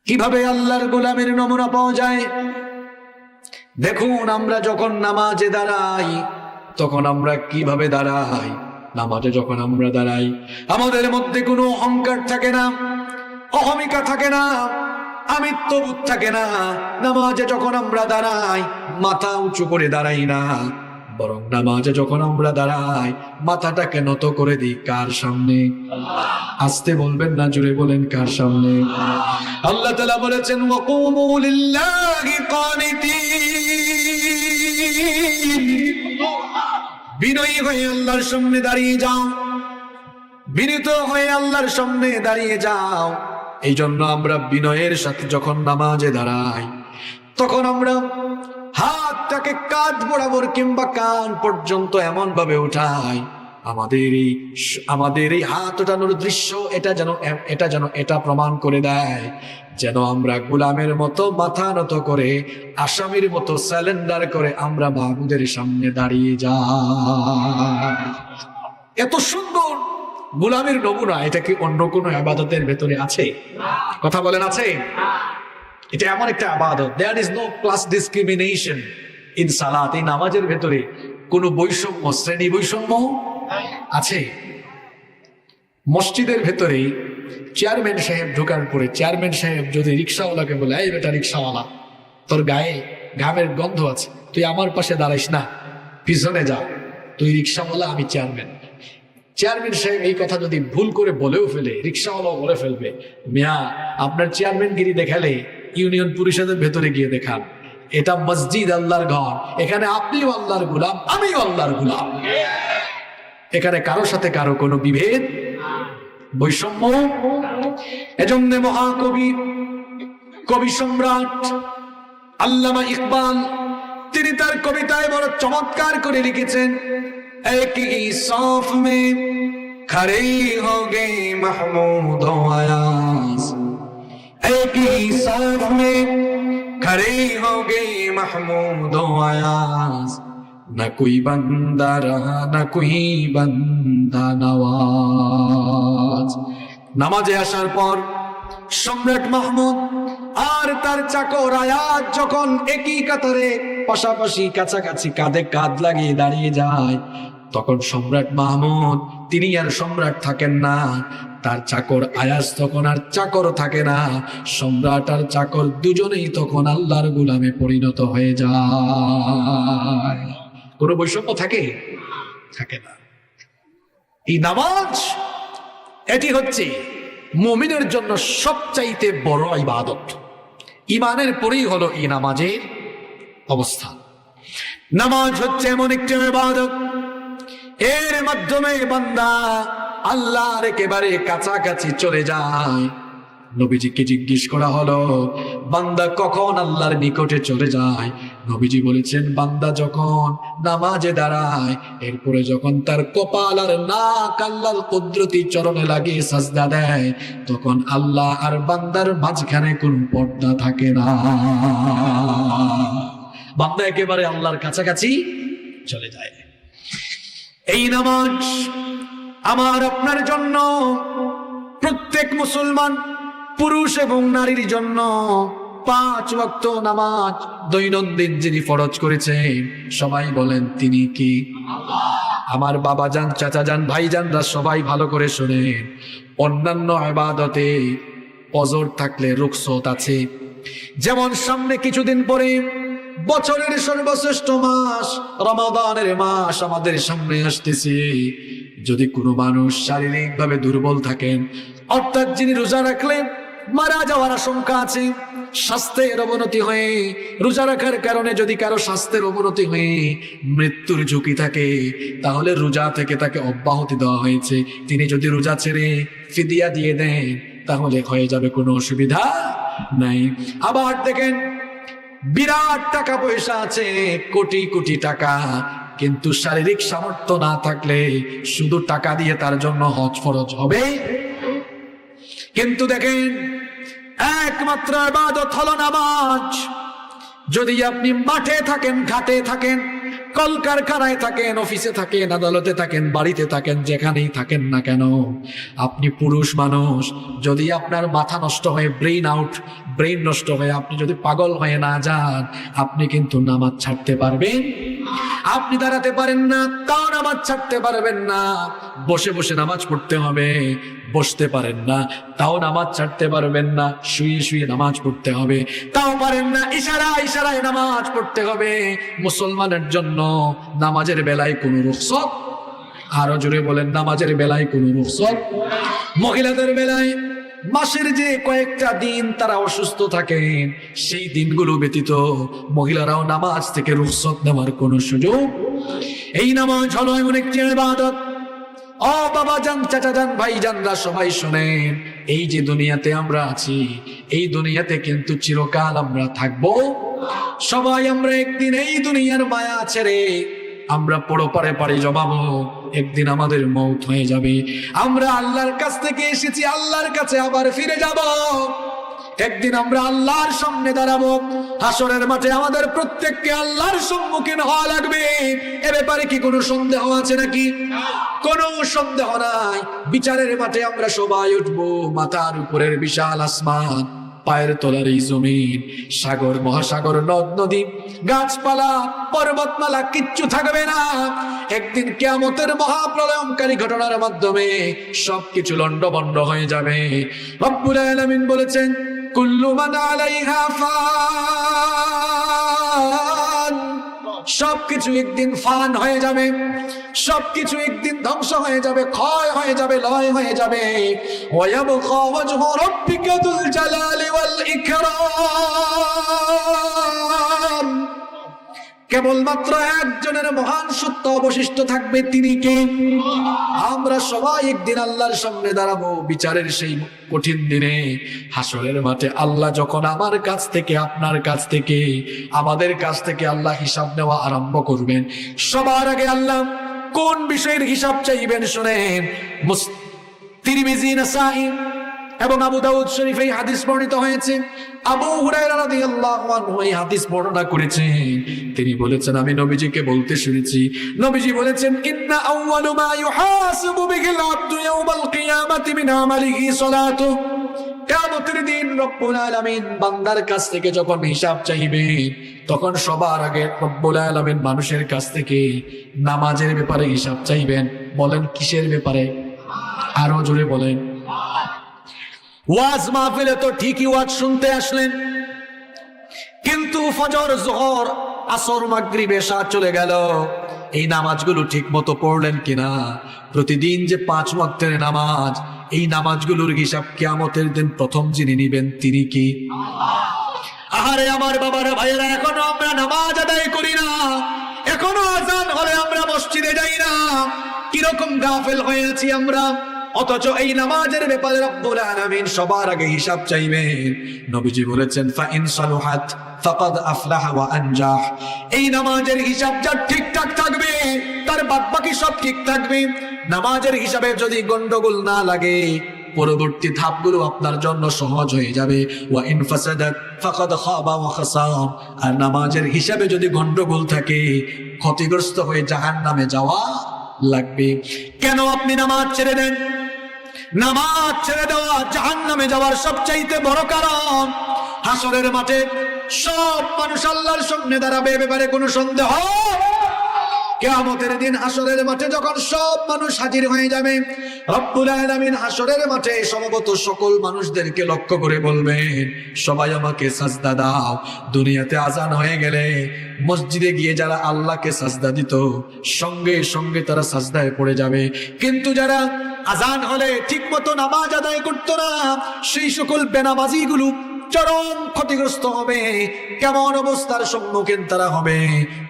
কিভাবে আল্লাহর গোলামের নমুনা পাওয়া যায়? দেখুন, আমরা যখন নামাজে দাঁড়াই তখন আমরা কিভাবে দাঁড়াই। নামাজে যখন আমরা দাঁড়াই আমাদের মধ্যে কোনো অহংকার থাকে না, অহমিকা থাকে না, আমিত্ববোধ থাকে না। নামাজে যখন আমরা দাঁড়াই মাথা উঁচু করে দাঁড়াই না, বরং নামাজে যখন আমরা দাঁড়াই মাথাটাকে নত করে দিই কার সামনে? আস্তে বলবেন না, জোরে বলেন, কার সামনে? আল্লাহ তাআলা বলেছেন ওয়াকুমু লিল্লাহি কানিতিন, বিনয়ী হয়ে আল্লাহর সামনে দাঁড়িয়ে যাও, বিনীত হয়ে আল্লাহর সামনে দাঁড়িয়ে যাও। এই জন্য আমরা বিনয়ের সাথে যখন নামাজে দাঁড়াই তখন আমরা হাতটাকে কাঁধ বরাবর কিংবা কান পর্যন্ত এমন ভাবে উঠাই আমাদের এই হাত ওঠানোর দৃশ্য এটা যেন এটা প্রমাণ করে দেয় যেন আমরা গোলামের মতো মাথা নত করে, আসামির মতো স্যালেন্ডার করে আমরা মাহবুদের সামনে দাঁড়িয়ে যাই। এত সুন্দর গোলামের নমুনা, এটা কি অন্য কোনো ইবাদতের ভেতরে আছে? কথা বলেন, আছে? এটা এমন একটা ইবাদত, there is no class discrimination in সালাত। এই নামাজের ভেতরে কোনো বৈষম্য, শ্রেণী বৈষম্য আছে? মসজিদের ভেতরে চেয়ারম্যান সাহেব ঢোকার পরে চেয়ারম্যান সাহেব যদি রিক্সাওয়ালাকে বলে, এই বেটা রিক্সাওয়ালা, তোর গায়ে ঘামের গন্ধ আছে, তুই আমার পাশে দাঁড়াইস না, পিছনে যা, তুই রিক্সাওয়ালা, আমি চেয়ারম্যান। চেয়ারম্যান সাহেব এই কথা যদি ভুল করে বলেও ফেলে, রিক্সাওয়ালাও বলে ফেলবে, মিয়া আপনার চেয়ারম্যানগিরি দেখালে ইউনিয়ন পরিষদের ভেতরে গিয়ে দেখান, এটা মসজিদ, আল্লাহর ঘর, এখানে আপনিও আল্লাহর গোলাম, আমিও আল্লাহর গোলাম। এখানে কারো সাথে কারো কোনো বিভেদ, বৈষম্য। এজন্য মহাকবি, কবি সম্রাট আল্লামা ইকবাল তিনি তার কবিতায় বড় চমৎকার করে লিখেছেন, এক হি সাফ মে খড়ে হো গে মাহমুদ ও আয়াজ, এক হি সাফ মে খড়ে হো গে মাহমুদ ও আয়াজ, না কোই বান্দা রহা না কোই বান্দা নওয়াজ। নামাজে আসার পর সম্রাট মাহমুদ আর তার চাকর আয়াজ যখন একই কাতারে পাশাপাশি কাছাকাছি কাঁধে কাঁধ লাগিয়ে দাঁড়িয়ে যায়, তখন সম্রাট মাহমুদ তিনি আর সম্রাট থাকেন না, তার চাকর আয়াজ তখন আর চাকর থাকে না, সম্রাট আর চাকর দুজনেই তখন আল্লাহর গোলামে পরিণত হয়ে যায়। কোনো বৈষম্য থাকে? থাকে না। এই নামাজ, এটি হচ্ছে মুমিনের জন্য সবচাইতে বড় ইবাদত। ঈমানের পরেই হলো এই নামাজের অবস্থা। নামাজ হচ্ছে এমন একটি ইবাদত, এর মাধ্যমে বান্দা আল্লাহর একেবারে কাছাকাছি চলে যায়। নবীজিকে জিজ্ঞেস করা হলো, বান্দা কখন আল্লাহর নিকটে চলে যায়? নবীজি বলেছেন, বান্দা যখন নামাজে দাঁড়ায়, এরপরে যখন তার কপাল আর নাক আল্লাহর কুদরতি চরণে লাগিয়ে সাজদা দেয়, তখন আল্লাহ আর বান্দার মাঝখানে কোনো পর্দা থাকে না। বান্দা একেবারে আল্লাহর কাছাকাছি চলে যায়। এই নামাজ আমার আপনার জন্য, প্রত্যেক মুসলমান পুরুষ এবং নারীর জন্য 5 ওয়াক্ত নামাজ দৈনন্দিন যিনি ফরজ করেছেন, সবাই বলেন তিনি কি? আমার বাবা যান, চাচা যান, ভাই যানরা সবাই ভালো করে শোনেন। অন্যান্য ইবাদতে অজর থাকলে রুখসত আছে, যেমন সামনে কিছুদিন পরে বছরের সর্বশ্রেষ্ঠ মাস রমাদানের মাস আমাদের সামনে আসতেছে। যদি কোনো মানুষ শারীরিকভাবে দুর্বল থাকেন, অর্থাৎ যিনি রোজা রাখলে মারা যাওয়ার আশঙ্কা আছে, স্বাস্থ্যের অবনতি হয়ে রোজা রাখার কারণে যদি কারো স্বাস্থ্যের অবনতি হয়ে মৃত্যুর ঝুঁকি থাকে, তাহলে রোজা থেকে তাকে অব্যাহতি দেওয়া হয়েছে। তিনি যদি রোজা ছেড়ে ফিদিয়া দিয়ে দেন তাহলে হয়ে যাবে, কোনো অসুবিধা নাই। আবার দেখেন, বিরাট টাকা পয়সা আছে, কোটি কোটি টাকা, কিন্তু শারীরিক সামর্থ্য না থাকলে শুধু টাকা দিয়ে তার জন্য হজ ফরজ হবে? কিন্তু দেখেন, একমাত্র ইবাদত হলো নামাজ। যদি আপনি মাঠে থাকেন, ঘাটে থাকেন, কলকারখানায় থাকেন, অফিসে থাকেন, আদালতে থাকেন, বাড়িতে থাকেন, যেখানেই থাকেন না কেন, আপনি পুরুষ মানুষ, যদি আপনার মাথা নষ্ট হয়ে ব্রেইন নষ্ট হয়ে আপনি যদি পাগল হয়ে না যান, আপনি কিন্তু নামাজ ছাড়তে পারবেন? আপনি দাঁড়াতে পারেন না, তাও নামাজ ছাড়তে পারবেন না। বসে বসে নামাজ পড়তে হবে, বসতে পারেন না, তাও নামাজ ছাড়তে পারবেন না। শুয়ে শুয়ে নামাজ পড়তে হবে, তাও পারেন না। ইশারায় নামাজ পড়তে হবে। মুসলমানের জন্য নামাজের বেলায় কোনো রুখসত, আরো জোরে বলেন, নামাজের বেলায় কোনো রুখসত। মহিলাদের বেলায় মাসের যে কয়েকটা দিন তারা অসুস্থ থাকেন, সেই দিনগুলো ব্যতীত মহিলারাও নামাজ থেকে রুখসত নেওয়ার কোনো সুযোগ। এই নামাজ হলো এমন একটি ইবাদত, ও বাবা জান, চাচা জান, ভাই জানরা সবাই শোনেন, এই যে দুনিয়াতে আমরা আছি, এই দুনিয়াতে কিন্তু চিরকাল আমরা থাকবো। সবাই আমরা একদিন এই দুনিয়ার মায়া ছেড়ে আমরা পরপারে পাড়ি জমাবো। একদিন আমাদের মৌত হয়ে যাবে। আমরা আল্লাহর কাছ থেকে এসেছি, আল্লাহর কাছে আবার ফিরে যাব। একদিন আমরা আল্লাহর সামনে দাঁড়াবো। হাসরের মাঠে আমাদের প্রত্যেককে আল্লাহর সম্মুখীন হওয়া লাগবে। এ ব্যাপারে কি কোনো সন্দেহ আছে নাকি? কোনো সন্দেহ নাই। বিচারের মাঠে আমরা সবাই উঠবো। মাথার উপরের বিশাল আসমান, পায়ের তলার এই জমিন, সাগর মহাসাগর, নদ নদী, গাছপালা, পর্বতমালা কিচ্ছু থাকবে না। একদিন কিয়ামতের মহাপ্রলয়ঙ্কারী ঘটনার মাধ্যমে সবকিছু লন্ডভন্ড হয়ে যাবে। রব্বুল আলামিন বলেছেন, কুল্লু মান আলাইহা ফান। সবকিছু একদিন ফান হয়ে যাবে, সবকিছু একদিন ধ্বংস হয়ে যাবে, ক্ষয় হয়ে যাবে, লয় হয়ে যাবে। ওয়ায়াবকা ওয়াজহু রাব্বিকা যুল জালালি ওয়াল ইকরাম। কেবলমাত্র একজনের মহান সত্য অবশিষ্ট থাকবে, তিনি কে? আমরা সবাই একদিন আল্লাহর সামনে দাঁড়াবো। বিচারের সেই কঠিন দিনে, হাসরের মাঠে আল্লাহ যখন আমার কাছ থেকে, আপনার কাছ থেকে, আমাদের কাছ থেকে আল্লাহ হিসাব নেওয়া আরম্ভ করবেন, সবার আগে আল্লাহ কোন বিষয়ের হিসাব চাইবেন শুনেন। তিরমিজি, নাসাঈ এবং আবু দাউদ শরীফে এই হাদিস বর্ণিত হয়েছে। আবু হুরায়রা রাদিয়াল্লাহু আনহু এই হাদিস বর্ণনা করেছেন। তিনি বলেছেন, আমি নবীজিকে বলতে শুনেছি, নবীজি বলেছেন, ইন্না আউয়ালু মা ইউহাসাবু বিহিল আবদু ইয়াউমাল কিয়ামাতি মিন আমালিহি সালাতু। কিয়ামতের দিন রব্বুল আলামিন বান্দার কাছ থেকে যখন হিসাব চাইবেন, তখন সবার আগে রব্বুল আলামিন মানুষের কাছ থেকে নামাজের ব্যাপারে হিসাব চাইবেন। বলেন কিসের ব্যাপারে? আরো জোরে বলেন। ওয়াজ মাহফিলে তো ঠিকই ওয়াজ শুনতে আসলেন, কিন্তু ফজর, যোহর, আসর, মাগরিব, এশা চলে গেল। এই নামাজগুলো ঠিক মতো পড়লেন কিনা? প্রতিদিন যে 5 ওয়াক্তের নামাজ, এই নামাজগুলোর হিসাব কিয়ামতের দিন প্রথম যিনি নিবেন তিনি কি? আহারে আমার বাবারা, ভাইয়েরা, এখনো আমরা নামাজ আদায় করি না। এখনো আজান হলে আমরা মসজিদে যাই না। কিরকম গাফেল হয়ে আছি আমরা। অথচ এই নামাজের ব্যাপারে রব্বুল আলামিন সবার আগে হিসাব চাইবেন। নবীজি বলেছেন, ফাইন সালুহাত ফাকাদ আফলাহা ওয়া আনজাহ। এই নামাজের হিসাব যার ঠিকঠাক থাকবে, তার বাদবাকি সব ঠিক থাকবে। নামাজের হিসাবে যদি গন্ডগোল না লাগে, পরবর্তী ধাপগুলো আপনার জন্য সহজ হয়ে যাবে। ওয়া ইন ফাসাদাত ফাকাদ খাবা ওয়া খাসার। আর নামাজের হিসাবে যদি গন্ডগোল থাকে, ক্ষতিগ্রস্ত হয়ে জাহান্নামে যাওয়া লাগবে। কেন আপনি নামাজ ছেড়ে দেন? নামাজ ছেড়ে দেওয়া জাহান্নামে যাওয়ার সবচাইতে বড় কারণ। হাসরের মাঠে সব মানুষ আল্লাহর সামনে দাঁড়াবে, এ ব্যাপারে কোনো সন্দেহ? কিয়ামতের দিন হাসরের মাঠে যখন সব মানুষ হাজির হয়ে যাবে, রব্বুল আলামিন হাসরের মাঠে সমবেত সকল মানুষদেরকে লক্ষ্য করে বলবেন, সবাই আমাকে সাজদা দাও। দুনিয়াতে আজান হয়ে গেলে মসজিদে গিয়ে যারা আল্লাহকে সাজদা দিত, সঙ্গে সঙ্গে তারা সাজদায় পড়ে যাবে। কিন্তু যারা আজান হলে ঠিক মতো নামাজ আদায় করতো না, সেই সকল বেনামাজিগুলো চরম ক্ষতিগ্রস্ত হবে। কেমন অবস্থার সম্মুখীন তারা হবে?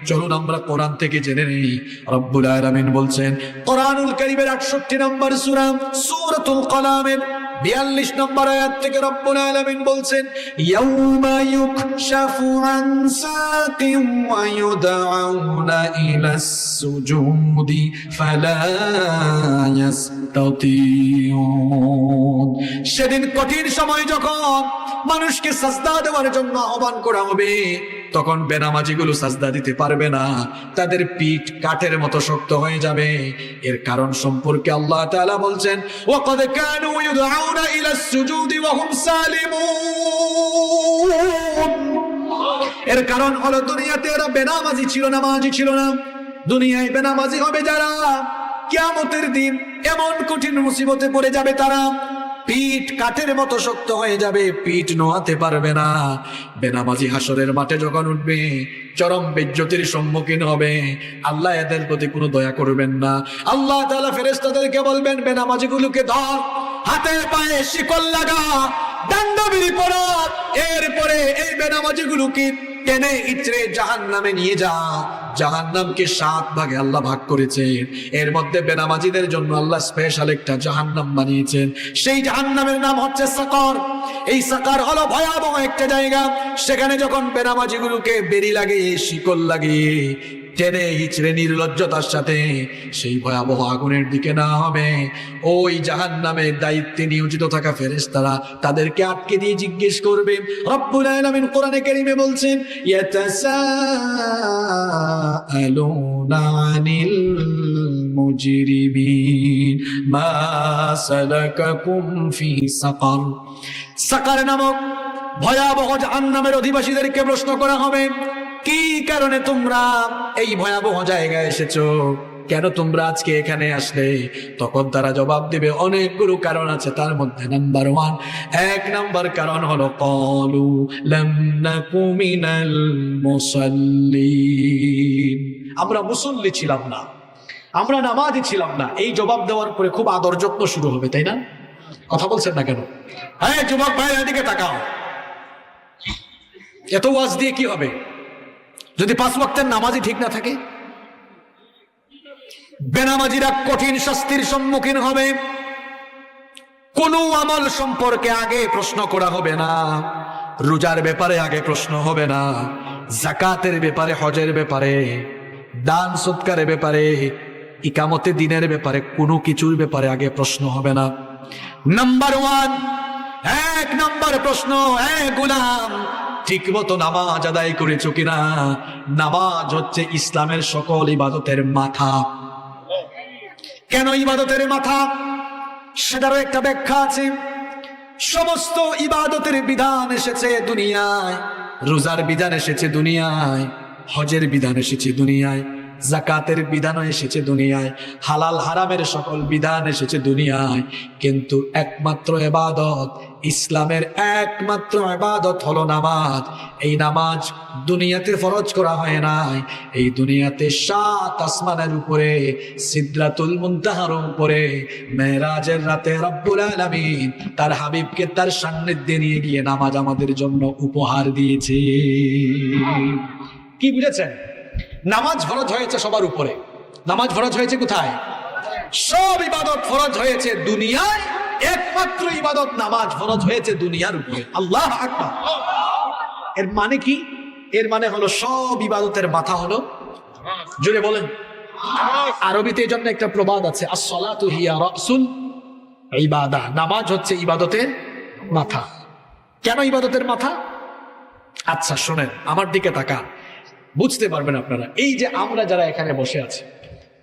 চলুন আমরা কোরআন থেকে জেনে নেই। রব্বুল আলামিন বলছেন, কোরআনুল কারীমের 68 নম্বর সূরা, সূরাতুল কলামের 42 নম্বর আয়াত থেকে রব্বুল আলামিন বলছেন, ইয়াউমা ইউকশাফু আন সাকিন ওয়া ইউদআউনা ইলাস সুজুদি ফালা ইয়াস্তাতিউন। সেদিন কঠিন সময় যখন মানুষকে সাজদা দেওয়ার জন্য আহ্বান করা হবে, তখন বেনামাজিগুলো সাজদা দিতে পারবে না, তাদের পিঠ কাঠের মতো শক্ত হয়ে যাবে। এর কারণ সম্পর্কে আল্লাহ তাআলা বলছেন, ওয়াকাদ কানু ইউদআউনা ইলাস সুজুদি ওয়া হুম সালিমুন। এর কারণ হলো দুনিয়াতে এরা বেনামাজি ছিল, নামাজি ছিল না। দুনিয়ায় বেনামাজি হবে যারা, কিয়ামতের দিন এমন কঠিন মুসিবতে পড়ে যাবে তারা, পিঠ কাঠের মতো শক্ত হয়ে যাবে, পিঠ নোয়াতে পারবে না। বেনামাজি হাসরের মাঠে যখন উঠবে চরম বেজ্জতির সম্মুখীন হবে। আল্লাহ এদের প্রতি কোনো দয়া করবেন না। আল্লাহ তাআলা ফেরেশতাদেরকে বলবেন, বেনামাজিগুলোকে ধর, হাতে পায়ে শিকল লাগা, দণ্ডবিধি পড়া, এরপরে এই বেনামাজিগুলোকে টেনে ইচড়ে জাহান্নামে নিয়ে যা। জাহান্নামকে 7 ভাগে আল্লাহ ভাগ করেছেন, এর মধ্যে বেনামাজিদের জন্য আল্লাহ স্পেশাল একটা জাহান্নাম বানিয়েছেন। সেই জাহান্নামের নাম হচ্ছে সাকার। এই সাকার হলো ভয়াবহ একটা জায়গা। সেখানে যখন বেনামাজিগুলোকে বেড়ি লাগিয়ে শিকল লাগিয়ে টেনে হিচড়ে নির্লজ্জতার সাথে সেই ভয়াবহ আগুনের দিকে না হবে, ওই জাহান্নামের দায়িত্বে নিয়োজিত থাকা ফেরেশতারা তাদেরকে আটকে দিয়ে জিজ্ঞেস করবে। রব্বুল আলামিন কোরআনে কারীমে বলছেন, ইয়াতাসাআলুনা আনিল মুজরিমিন মা সালাকাকুম ফি সাকার। সাকার নামক ভয়াবহ জাহান্নামের অধিবাসীদেরকে প্রশ্ন করা হবে, কি কারণে তোমরা এই ভয়াবহ জায়গায় এসেছো, কেন তোমরা আজকে এখানে আসলে? তখন তারা জবাব দিবে, অনেকগুলো কারণ আছে, তার মধ্যে নাম্বার 1, 1 নাম্বার কারণ হলো ক্বালু লাম নাকু মিনাল মুসাল্লিন। আমরা মুসল্লি ছিলাম না, আমরা নামাজি ছিলাম না। এই জবাব দেওয়ার পরে খুব আদর যত্ন শুরু হবে, তাই না? কথা বলছেন না কেন? হ্যাঁ যুবক ভাই, এদিকে তাকাও। এত ওয়াজ দিয়ে কি হবে যদি 5 ওয়াক্তের নামাজই ঠিক না থাকে? বেনামাজিরা কঠিন শাস্তির সম্মুখীন হবে। কোনো আমল সম্পর্কে আগে প্রশ্ন করা হবে না, রোজার ব্যাপারে আগে প্রশ্ন হবে না, যাকাতের ব্যাপারে, হজের ব্যাপারে, দান সৎকারের ব্যাপারে, ইকামতে দিনের ব্যাপারে, কোনো কিছুর ব্যাপারে আগে প্রশ্ন হবে না। নাম্বার 1, 1 নাম্বার প্রশ্ন, গোলাম ঠিক মতো নামাজ আদায় করেছো কিনা? নামাজ হচ্ছে ইসলামের সকল ইবাদতের মাথা। কেন ইবাদতের মাথা? সেটারও একটা ব্যাখ্যা আছে। সমস্ত ইবাদতের বিধান এসেছে দুনিয়ায়, রোজার বিধান এসেছে দুনিয়ায়, হজের বিধান এসেছে দুনিয়ায়, যাকাতের বিধানও এসেছে দুনিয়ায়, হালাল হারামের সকল বিধান এসেছে দুনিয়ায়, কিন্তু একমাত্র ইবাদত, ইসলামের একমাত্র ইবাদত হলো নামাজ। এই নামাজ দুনিয়াতে ফরজ করা হয় নাই, এই দুনিয়াতে 7 আসমানের উপরে সিদরাতুল মুনতাহার উপরে মেরাজের রাতে রব্বুল আলামিন তার হাবিবকে তার সান্নিধ্যে নিয়ে গিয়ে নামাজ আমাদের জন্য উপহার দিয়েছে। কি বুঝেছেন? নামাজ ফরজ হয়েছে সবার উপরে। নামাজ ফরজ হয়েছে কোথায়? সব ইবাদত ফরজ হয়েছে দুনিয়ায়, একমাত্র ইবাদত নামাজ ফরজ হয়েছে দুনিয়ার উপরে। আল্লাহু আকবার। এর মানে কি? এর মানে হলো সব ইবাদতের মাথা হলো, জোরে বলেন, আরবিতে এই জন্য একটা প্রবাদ আছে, আস-সালাতু হিয়া রাসুল ইবাদা। নামাজ হচ্ছে ইবাদতের মাথা। কেন ইবাদতের মাথা? আচ্ছা শোনেন, আমার দিকে তাকান, বুঝতে পারবেন আপনারা। এই যে আমরা যারা এখানে বসে আছি,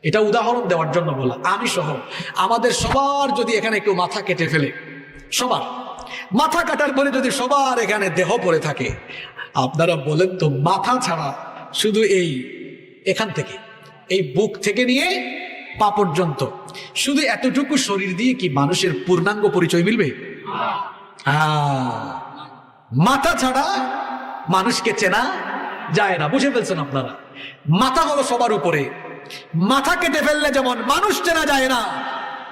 এটা উদাহরণ দেওয়ার জন্য বলা, আমি সহ আমাদের সবার যদি এখানে কেউ মাথা কেটে ফেলে, সবার মাথা কাটার পরে যদি সবার এখানে দেহ পড়ে থাকে, আপনারা বলেন তো মাথা ছাড়া শুধু এই এখান থেকে, এই বুক থেকে নিয়ে পা পর্যন্ত শুধু এতটুকু শরীর দিয়ে কি মানুষের পূর্ণাঙ্গ পরিচয় মিলবে? মাথা ছাড়া মানুষকে চেনা যায় না। বুঝে ফেলছেন আপনারা? মাথা হলো সবার উপরে, মাথা কেটে ফেললে যেমন মানুষ চেনা যায় না,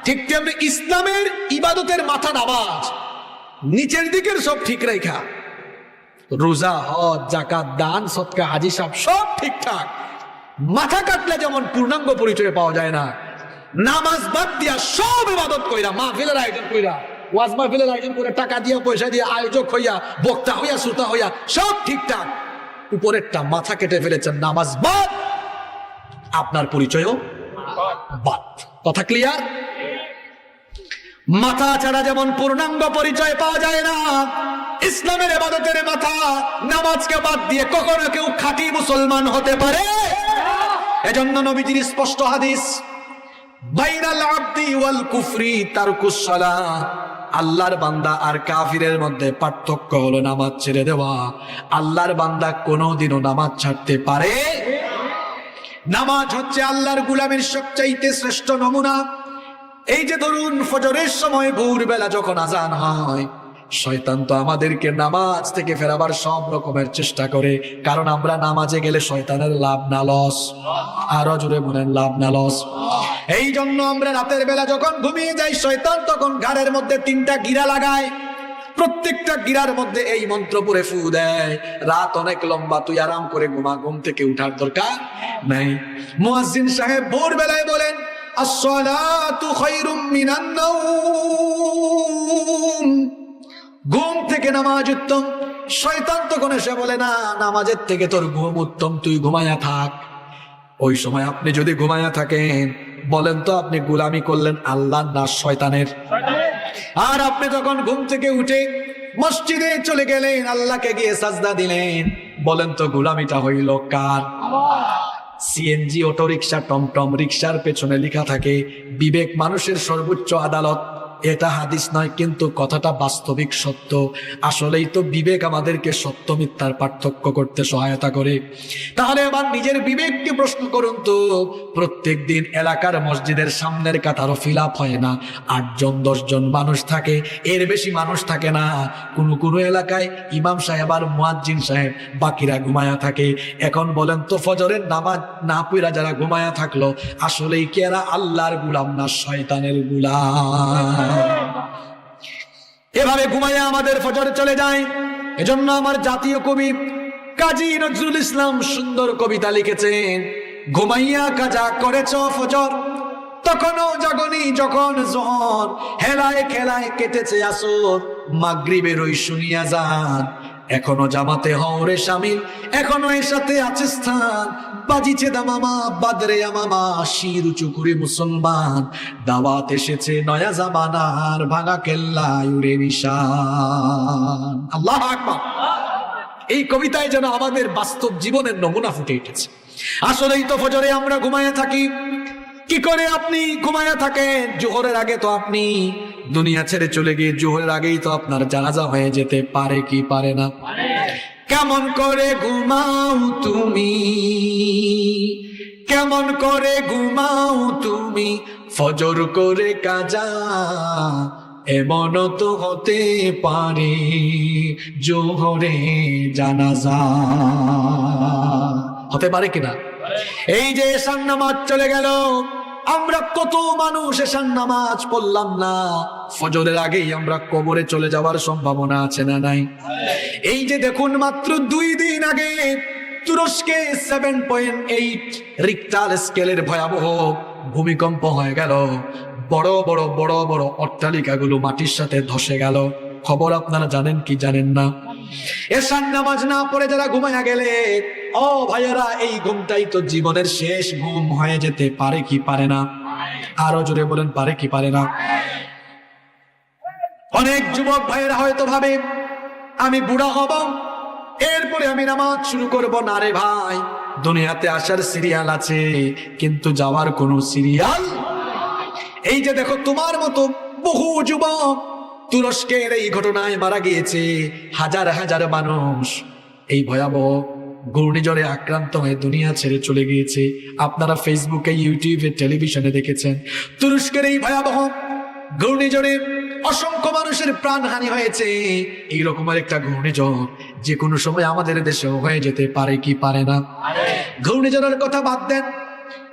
ঠিক তেমনি ইসলামের ইবাদতের মাথা নামাজ, নিচের দিকের সব ঠিক রেখা, রোজা, হজ, যাকাত, দান, সদকা, হাজি সাহেব সব ঠিকঠাক, মাথা কাটলে যেমন পূর্ণাঙ্গ পরিচয় পাওয়া যায় না, নামাজ বাদ দিয়া সব ইবাদত কইরা, মাহফিলের আয়োজন কইরা, ওয়াজ মাহফিলের আয়োজন করে, টাকা দিয়া পয়সা দিয়ে আয়োজক হইয়া, বক্তা হইয়া, শ্রোতা হইয়া সব ঠিকঠাক, উপরেরটা মাথা কেটে ফেলেছেন, নামাজ বাদ, আপনার পরিচয়ও বাদ। কথা ক্লিয়ার? মাথা ছাড়া যেমন পূর্ণাঙ্গ পরিচয় পাওয়া যায় না, ইসলামের ইবাদতের মাথা নামাজকে বাদ দিয়ে কখনো কেউ খাঁটি মুসলমান হতে পারে? এজন্য নবীজির স্পষ্ট হাদিস, বাইনাল আবদি ওয়াল কুফরি তারকুস সালাহ, আল্লাহর বান্দা আর কাফিরের মধ্যে পার্থক্য হলো নামাজ ছেড়ে দেওয়া। আল্লাহর বান্দা কোনোদিনও নামাজ ছাড়তে পারে। নামাজ হচ্ছে আল্লাহর গোলামের সবচাইতে শ্রেষ্ঠ নমুনা। এই যে ধরুন ফজরের সময় ভোরবেলা যখন আজান হয়, শয়তান তো আমাদেরকে নামাজ থেকে ফেরাবার সব রকমের চেষ্টা করে, কারণ আমরা নামাজে গেলে শয়তানের লাভ না লস? আরো জোরে বলেন, লাভ না লস? এই জন্য আমরা রাতের বেলা যখন ঘুমিয়ে যাই, শয়তান তখন ঘাড়ের মধ্যে 3টা গিরা লাগায়, প্রত্যেকটা গিরার মধ্যে এই মন্ত্র পড়ে ফু দেয়, রাত অনেক লম্বা, তুই আরাম করে ঘুমা, ঘুম থেকে উঠার দরকার নাই। মুয়াজ্জিন সাহেব ভোরবেলায় বলেন, আসসালাতু খায়রুম মিনান নাওম, ঘুম থেকে নামাজ উত্তম। শয়তান তখন এসে বলে, না, নামাজের থেকে তোর ঘুম উত্তম, তুই ঘুমায়া থাক। ওই সময় আপনি যদি ঘুমায়া থাকেন, বলেন তো আপনি গোলামি করলেন আল্লাহ না শয়তানের? আর আপনি তখন ঘুম থেকে উঠে মসজিদে চলে গেলেন, আল্লাহকে গিয়ে সাজদা দিলেন, বলেন তো গোলামিটা হইল কার? সিএনজি, অটো রিক্সা, টমটম রিক্সার পেছনে লেখা থাকে বিবেক মানুষের সর্বোচ্চ আদালত। এটা হাদিস নয়, কিন্তু কথাটা বাস্তবিক সত্য। আসলেই তো বিবেক আমাদেরকে সত্য মিথ্যার পার্থক্য করতে সহায়তা করে। তাহলে আবার নিজের বিবেককে প্রশ্ন করুন তো, প্রত্যেক দিন এলাকার মসজিদের সামনের কাতারও ফিল আপ হয় না, 8 জন 10 জন মানুষ থাকে, এর বেশি মানুষ থাকে না। কোনো এলাকায় ইমাম সাহেব আর মুয়াজ্জিন সাহেব, বাকিরা ঘুমায়া থাকে। এখন বলেন তো, ফজরের নামাজ না পড়া যারা ঘুমায়া থাকলো, আসলেই কি এরা আল্লাহর গোলাম না শয়তানের গোলাম? এভাবে ঘুমাইয়া আমাদের ফজর চলে যায়। এজন্য আমার জাতীয় কবি কাজী নজরুল ইসলাম সুন্দর কবিতা লিখেছেন, ঘুমাইয়া কাজা করেছ ফজর, তখনও জাগনি যখন জোহর, হেলায় খেলায় কেটেছে আসর, মাগরিবের ওই শুনিয়া যান, এখনো জামাতে হওরে শামিল, এখনো এর সাথে আছে স্থান, বাজিছে দামামা বাদরে আমামা, শির উঁচু করে মুসলমান, দাওয়াত এসেছে নয়া জামানার, ভাঙা কেল্লায় উড়ে নিশান। আল্লাহু আকবার। এই কবিতায় যেন আমাদের বাস্তব জীবনের নমুনা ফুটে উঠেছে। আসলেই তো ফজরে আমরা ঘুমায়া থাকি। কি করে আপনি ঘুমায়া থাকেন? জোহরের আগে তো আপনি দুনিয়া ছেড়ে চলে গিয়ে জোহরের আগেই তো আপনার জানাজা হয়ে যেতে পারে কি পারে না? কেমন করে ঘুমাও তুমি, কেমন করে ঘুমাও তুমি, ফজর করে কাজা, এমন তো হতে পারে জোহরে জানাজা। হতে পারে কিনা? এই যে এশার নামাজ চলে গেল, আমরা কত মানুষ এশার নামাজ পড়লাম না, ফজরের আগেই আমরা কবরে চলে যাওয়ার সম্ভাবনা আছে না নাই? এই যে দেখুন, মাত্র 2 দিন আগে তুরস্কে 7.8 রিক্টার স্কেলের ভয়াবহ ভূমিকম্প হয়ে গেল। বড় বড় বড় বড় অট্টালিকাগুলো মাটির সাথে ধসে গেল। খবর আপনারা জানেন কি জানেন না? এশার নামাজ না পড়ে যারা ঘুমায়া গেলে, ও ভাইয়েরা, এই ঘুমটাই তো জীবনের শেষ ঘুম হয়ে যেতে পারে কি পারে না? আরো জোরে বলেন, পারে কি পারে না? অনেক যুবক ভাইয়েরা হয়তো ভাবে, আমি বুড়া হব, এরপরে আমি নামাজ শুরু করব। না রে ভাই, দুনিয়াতে আসার সিরিয়াল আছে, কিন্তু যাওয়ার কোনো সিরিয়াল। এই যে দেখো, তোমার মতো বহু যুবক তুরস্কের এই ঘটনায় মারা গিয়েছে, হাজার হাজার মানুষ এই ভয়াবহ ঘূর্ণিঝড়ে আক্রান্ত হয়ে দুনিয়া ছেড়ে চলে গিয়েছে। আপনারা ফেসবুকে, ইউটিউবে, টেলিভিশনে দেখেছেন তুরস্কের এই ভয়াবহ ঘূর্ণিঝড়ে অসংখ্য মানুষের প্রাণহানি হয়েছে। এই রকমের একটা ঘূর্ণিঝড় যে কোনো সময় আমাদের দেশেও হয়ে যেতে পারে কি পারে না? ঘূর্ণিঝড়ের কথা বাদ দেন,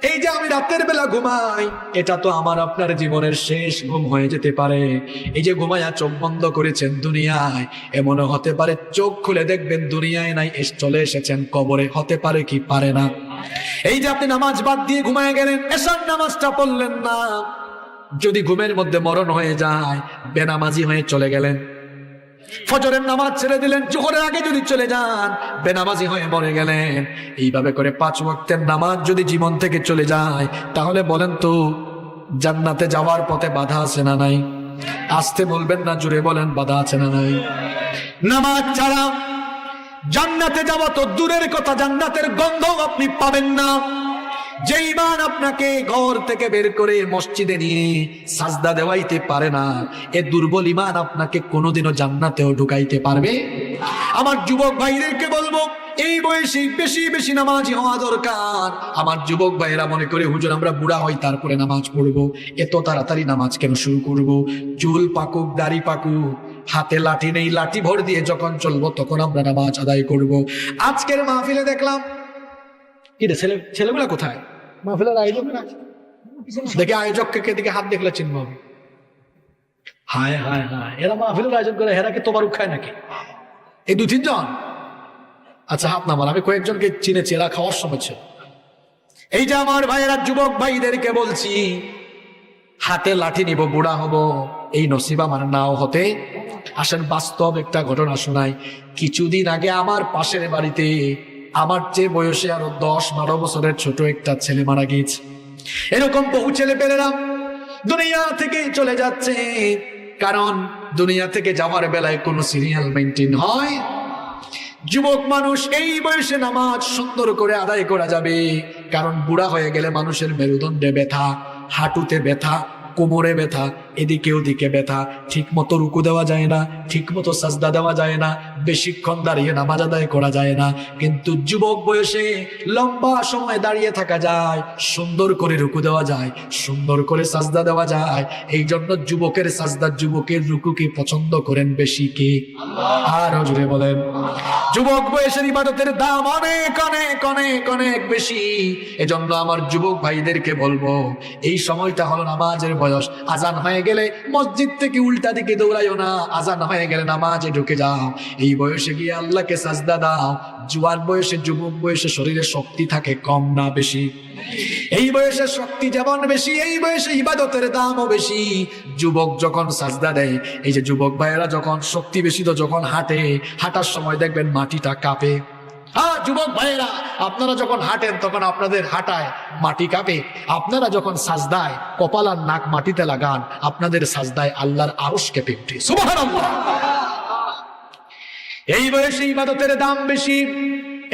এই যে আমি রাতের বেলা ঘুমাই, এটা তো আমার আপনার জীবনের শেষ ঘুম হয়ে যেতে পারে। এই যে ঘুমায়া চোখ বন্ধ করেছেন দুনিয়ায়, এমনও হতে পারে চোখ খুলে দেখবেন দুনিয়ায় নাই, চলে এসেছেন কবরে। হতে পারে কি পারে না? এই যে আপনি নামাজ বাদ দিয়ে ঘুমায় গেলেন, এশার নামাজটা পড়লেন না, যদি ঘুমের মধ্যে মরণ হয়ে যায়, বেনামাজি হয়ে চলে গেলেন, ফজরের নামাজ ছেড়ে দিলেন, জোহরের আগে যদি চলে যান, বেনামাজি হয়ে মরে গেলেন, এইভাবে করে 5 ওয়াক্তের নামাজ যদি জীবন থেকে চলে যায়, তাহলে বলেন তো জান্নাতে যাওয়ার পথে বাধা আছে না নাই? আসতে বলবেন না, জোরে বলেন, বাধা আছে না নাই? নামাজ ছাড়া জান্নাতে যাওয়া তো দূরের কথা, জান্নাতের গন্ধ আপনি পাবেন না। যে ঈমান আপনাকে ঘর থেকে বের করে মসজিদে নিয়ে সাজদা দেওয়াইতে পারে না, এ দুর্বল ঈমান আপনাকে কোনোদিনও জান্নাতেও ঢুকাইতে পারবে। আমার যুবক ভাইদেরকে বলবো, এই বয়সে বেশি বেশি নামাজি হওয়া দরকার। আমার যুবক ভাইয়েরা মনে করে হুজুর আমরা বুড়া হই তারপরে নামাজ পড়বো, এত তাড়াতাড়ি নামাজ কেন শুরু করব? চুল পাকুক, দাড়ি পাকুক, হাতে লাঠি নেই, লাঠি ভর দিয়ে যখন চলবো তখন আমরা নামাজ আদায় করব। আজকের মাহফিলে দেখলাম কি রে, ছেলেগুলা কোথায়? মাহফিলের আয়োজক না দেখে, আয়োজককে দিকে হাত দেখলে চিনব আমি। হায় হায় হায়, এরা মাহফিলের আয়োজন করে, এরা কি তোবারুক খায় নাকি? এই 2-3 জন? আচ্ছা হাত নামান, আমি কয়েকজনকে চিনেছি, এরা খাওয়ার সময় ছিল। এই যে আমার ভাইয়েরা, যুবক ভাইদেরকে বলছি, হাতে লাঠি নিব, বুড়া হব, এই নসিব আমার নাও হতে। আসেন বাস্তব একটা ঘটনা শোনাই। কিছুদিন আগে আমার পাশের বাড়িতে আমার চেয়ে বয়সে আরো 10-12 বছরের ছোট একটা ছেলে মারা গিয়েছে। এরকম বহু ছেলে পেলেরা দুনিয়া থেকে চলে যাচ্ছে, কারণ দুনিয়া থেকে যাওয়ার বেলায় কোনো সিরিয়াল মেনটেন হয়। যুবক মানুষ এই বয়সে নামাজ সুন্দর করে আদায় করা যাবে, কারণ বুড়া হয়ে গেলে মানুষের মেরুদণ্ডে ব্যথা, হাঁটুতে ব্যথা, কোমরে ব্যথা, এদিকে ওদিকে ব্যথা, ঠিক মতো রুকু দেওয়া যায় না, ঠিক মতো সাজদা দেওয়া যায় না, বেশিক্ষণ দাঁড়িয়ে নামাজ আদায় করা যায় না। কিন্তু যুবক বয়সে লম্বা সময় দাঁড়িয়ে থাকা যায়, সুন্দর করে রুকু দেওয়া যায়, সুন্দর করে সাজদা দেওয়া যায়। এই জন্য যুবকের সাজদা, যুবকের রুকুকে পছন্দ করেন বেশি কে? আরো জুড়ে বলেন। যুবক বয়সের ইবাদতের দাম অনেক অনেক অনেক অনেক বেশি। এজন্য আমার যুবক ভাইদেরকে বলবো, এই সময়টা হলো নামাজের বয়স। আজান হয়ে গেলে মসজিদ থেকে উল্টা দিকে দৌড়াইও না, আজান হয়ে গেলে নামাজে ঢুকে যাও। এই বয়সে গিয়ে আল্লাহকে সাজদা দাও। জুয়ান বয়সে, যুবক বয়সে শরীরে শক্তি থাকে কম না বেশি? এই বয়সে শক্তি যেমন বেশি, এই বয়সে ইবাদতের দামও বেশি। যুবক যখন সাজদা দেয়, এই যে যুবক ভাইয়েরা যখন শক্তি বেশি, তো যখন হাঁটে, হাঁটার সময় দেখবেন মাটিটা কাঁপে। হ্যাঁ যুবক ভাইয়েরা, আপনারা যখন হাঁটেন তখন আপনাদের হাঁটায় মাটি কাঁপে। আপনারা যখন সাজদায় কপাল আর নাক মাটিতে লাগান, আপনাদের সাজদায় আল্লাহর আরশ কেঁপে ওঠে। সুবহানাল্লাহ। এই বয়সে ইবাদতের দাম বেশি।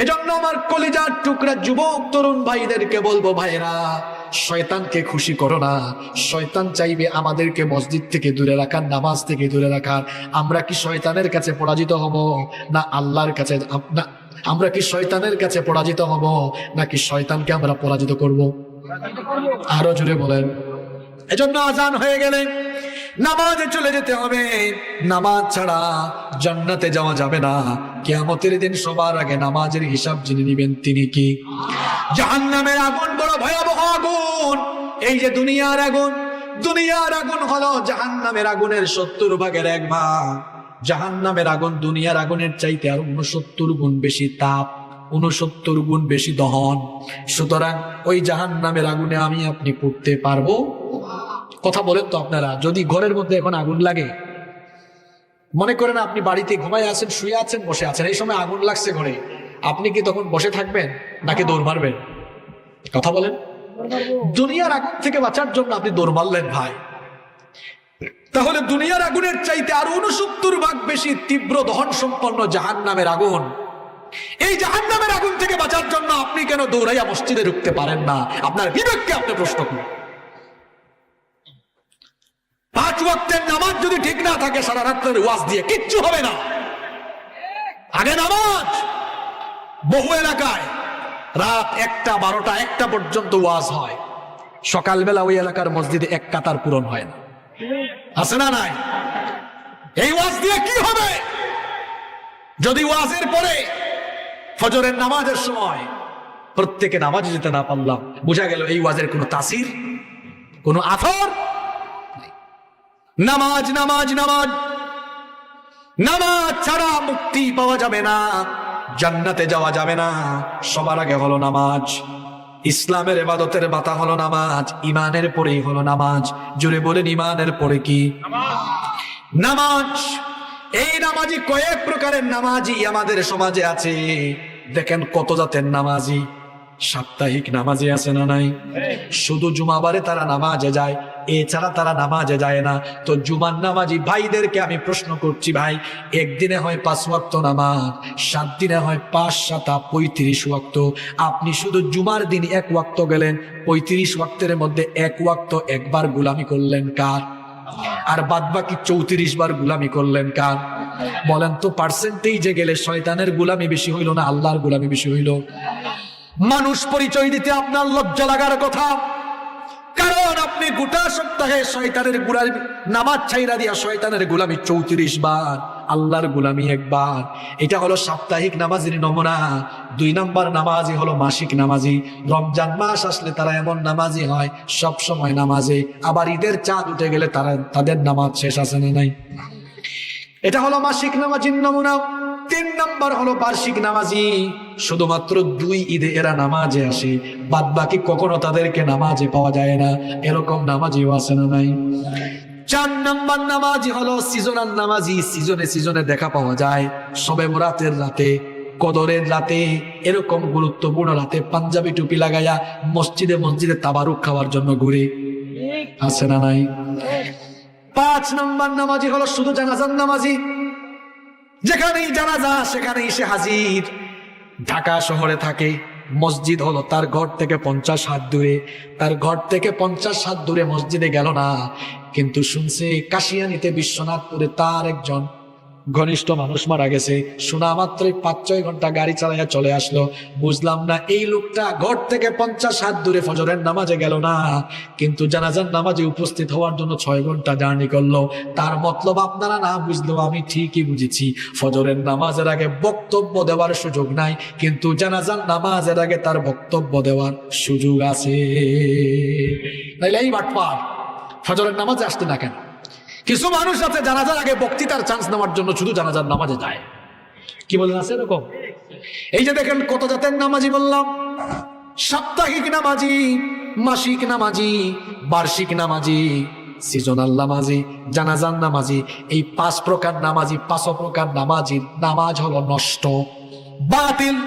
এজন্য আমার কলিজার টুকরা যুবক তরুণ ভাইদেরকে বলবো, ভাইরা শয়তানকে খুশি করো না। শয়তান চাইবে আমাদেরকে মসজিদ থেকে দূরে রাখার, নামাজ থেকে দূরে রাখার। আমরা কি শয়তানের কাছে পরাজিত হব না আল্লাহর কাছে? আমরা কি শয়তানের কাছে পরাজিত হব নাকি শয়তানকে আমরা পরাজিত করব? আরো জোরে বলেন। এজন্য আজান হয়ে গেলে নামাজে চলে যেতে হবে। নামাজ ছাড়া জান্নাতে যাওয়া যাবে না। কিয়ামতের দিন সবার আগে নামাজের হিসাব যিনি নিবেন তিনি কি? জাহান্নামের আগুন বড় ভয়াবহ আগুন। এই যে দুনিয়ার আগুন, দুনিয়ার আগুন হলো জাহান্নামের আগুনের 70 ভাগের 1 ভাগ। জাহান্নামের আগুন দুনিয়ার আগুনের চাইতে আর 69 গুণ বেশি তাপ, 69 গুণ বেশি দহন। সুতরাং ওই জাহান্নামের আগুনে আমি আপনি পড়তে পারবো? কথা বলেন তো আপনারা, যদি ঘরের মধ্যে এখন আগুন লাগে, মনে করেন আপনি বাড়িতে ঘুমায় আছেন, শুয়ে আছেন, বসে আছেন, এই সময় আগুন লাগছে ঘরে, আপনি কি তখন বসে থাকবেন নাকি দৌড় মারবেন? কথা বলেন। দুনিয়ার আগুন থেকে বাঁচার জন্য আপনি দৌড় মারলেন ভাই, তাহলে দুনিয়ার আগুনের চাইতে আর 69 ভাগ বেশি তীব্র দহন সম্পন্ন জাহান্নামের আগুন। এই জাহান্নামের আগুন থেকে বাঁচার জন্য আপনি কেন দৌড়াইয়া মসজিদে ঢুকতে পারেন না? আপনার বিবেককে আপনি প্রশ্ন করুন। 5 ওয়াক্তের নামাজ যদি ঠিক না থাকে, সারা রাত্রের ওয়াজ দিয়ে কিচ্ছু হবে না। আগে নামাজ। বহু এলাকায় রাত 1টা, 12টা, 1টা পর্যন্ত ওয়াজ হয়। সকালবেলা ওই এলাকার মসজিদে 1 কাতার পূরণ হয় না। আছে না নাই? এই ওয়াজ দিয়ে কি হবে? যদি ওয়াজের পরে ফজরের নামাজের সময় প্রত্যেকে নামাজে যেতে না পারলাম, বোঝা গেল এই ওয়াজের কোনো তাসির, কোনো আথর। নামাজ নামাজ নামাজ নামাজ ছাড়া মুক্তি পাওয়া যাবে না, জান্নাতে যাওয়া যাবে না। সবার আগে হলো নামাজ। ইসলামের ইবাদতের বাতা হলো নামাজ। ইমানের পরেই হলো নামাজ। জোরে বলেন, ইমানের পরে কি? নামাজ। এই নামাজি কয়েক প্রকারের নামাজি আমাদের সমাজে আছে। দেখেন কত জাতের নামাজি। সাপ্তাহিক নামাজি আছে না নাই? শুধু জুমাবারে তারা নামাজে যায়, এছাড়া তারা নামাজে যায় না। তো জুমার নামাজি ভাইদেরকে আমি প্রশ্ন করছি, ভাই একদিনে হয় 5 ওয়াক্ত নামাজ, 7 দিনে হয় 5 7 35 ওয়াক্ত। আপনি শুধু জুমার দিন 1 ওয়াক্ত গেলেন, 35 ওয়াক্তের মধ্যে 1 ওয়াক্ত একবার গোলামি করলেন কার? আর বাদ বাকি 34 বার গোলামি করলেন কার? বলেন তো, পার্সেন্টেজে গেলে শয়তানের গোলামি বেশি হইল না আল্লাহর গোলামি বেশি হইল? মানুষ পরিচয় দিতে আপনার লজ্জা লাগার কথা, কারণ আপনি গোটা সপ্তাহে শয়তানের গোলামি নামাজ ছাইরা দিয়া শয়তানের গোলামি 34 বার, আল্লাহর গোলামি 1 বার। এটা হলো সাপ্তাহিক নামাজের নমুনা। 2 নাম্বার নামাজি হলো মাসিক নামাজি। রমজান মাস আসলে তারা এমন নামাজি হয়, সব সময় নামাজে, আবার ঈদের চাঁদ উঠে গেলে তাদের নামাজ শেষ আছে না নাই? এটা হলো মাসিক নামাজির নমুনা। 3 নাম্বার হলো বার্ষিক নামাজি। শুধুমাত্র 2 ঈদে এরা নামাজে আসে, বাদ বাকি কখনো তাদেরকে নামাজে পাওয়া যায় না। এরকম নামাজিও আছে না নাই? 4 নাম্বার নামাজি হলো সিজনাল নামাজি। সিজনে সিজনে দেখা পাওয়া যায়। শবে বরাতের রাতে, কদরের রাতে, এরকম গুরুত্বপূর্ণ রাতে পাঞ্জাবি টুপি লাগাইয়া মসজিদে মসজিদে তাবারুক খাওয়ার জন্য ঘুরে, আছে না নাই? 5 নাম্বার নামাজি হলো শুধু জানাজার নামাজি। যেখানেই জানাজা সেখানেই সে হাজির। ঢাকা শহরে থাকে, মসজিদ হলো তার ঘর থেকে 50 হাত দূরে। তার ঘর থেকে 50 হাত দূরে মসজিদে গেল না, কিন্তু শুনছে কাশিয়ানীতে বিশ্বনাথপুরে তার একজন ঘনিষ্ঠ মানুষ মারা গেছে। শোনা মাত্রই 5-6 ঘন্টা গাড়ি চালাইয়া চলে আসলো। বুঝলাম না, এই লোকটা ঘর থেকে 50 হাত দূরে ফজরের নামাজে গেল না, কিন্তু জানাজার নামাজে উপস্থিত হওয়ার জন্য 6 ঘন্টা জার্নি করলো। তার মতলব আপনারা না বুঝলেও আমি ঠিকই বুঝেছি। ফজরের নামাজের আগে বক্তব্য দেওয়ার সুযোগ নাই, কিন্তু জানাজার নামাজের আগে তার বক্তব্য দেওয়ার সুযোগ আছে। তাইলে এই বাটপার ফজরের নামাজে আসতে না কেন? কিছু মানুষ আছে জানাজার আগে বক্তৃতার চান্স নেওয়ার জন্য শুধু জানাজার নামাজে যায়। কি বলেন, আছে এরকম? এই যে দেখেন কত জাতের নামাজি বললাম। সাপ্তাহিক নামাজি, মাসিক নামাজি, বার্ষিক নামাজি, সিজনাল নামাজি, জানাজার নামাজি। এই 5 প্রকার নামাজি, 5 প্রকার নামাজির নামাজ হলো নষ্ট, বাতিল।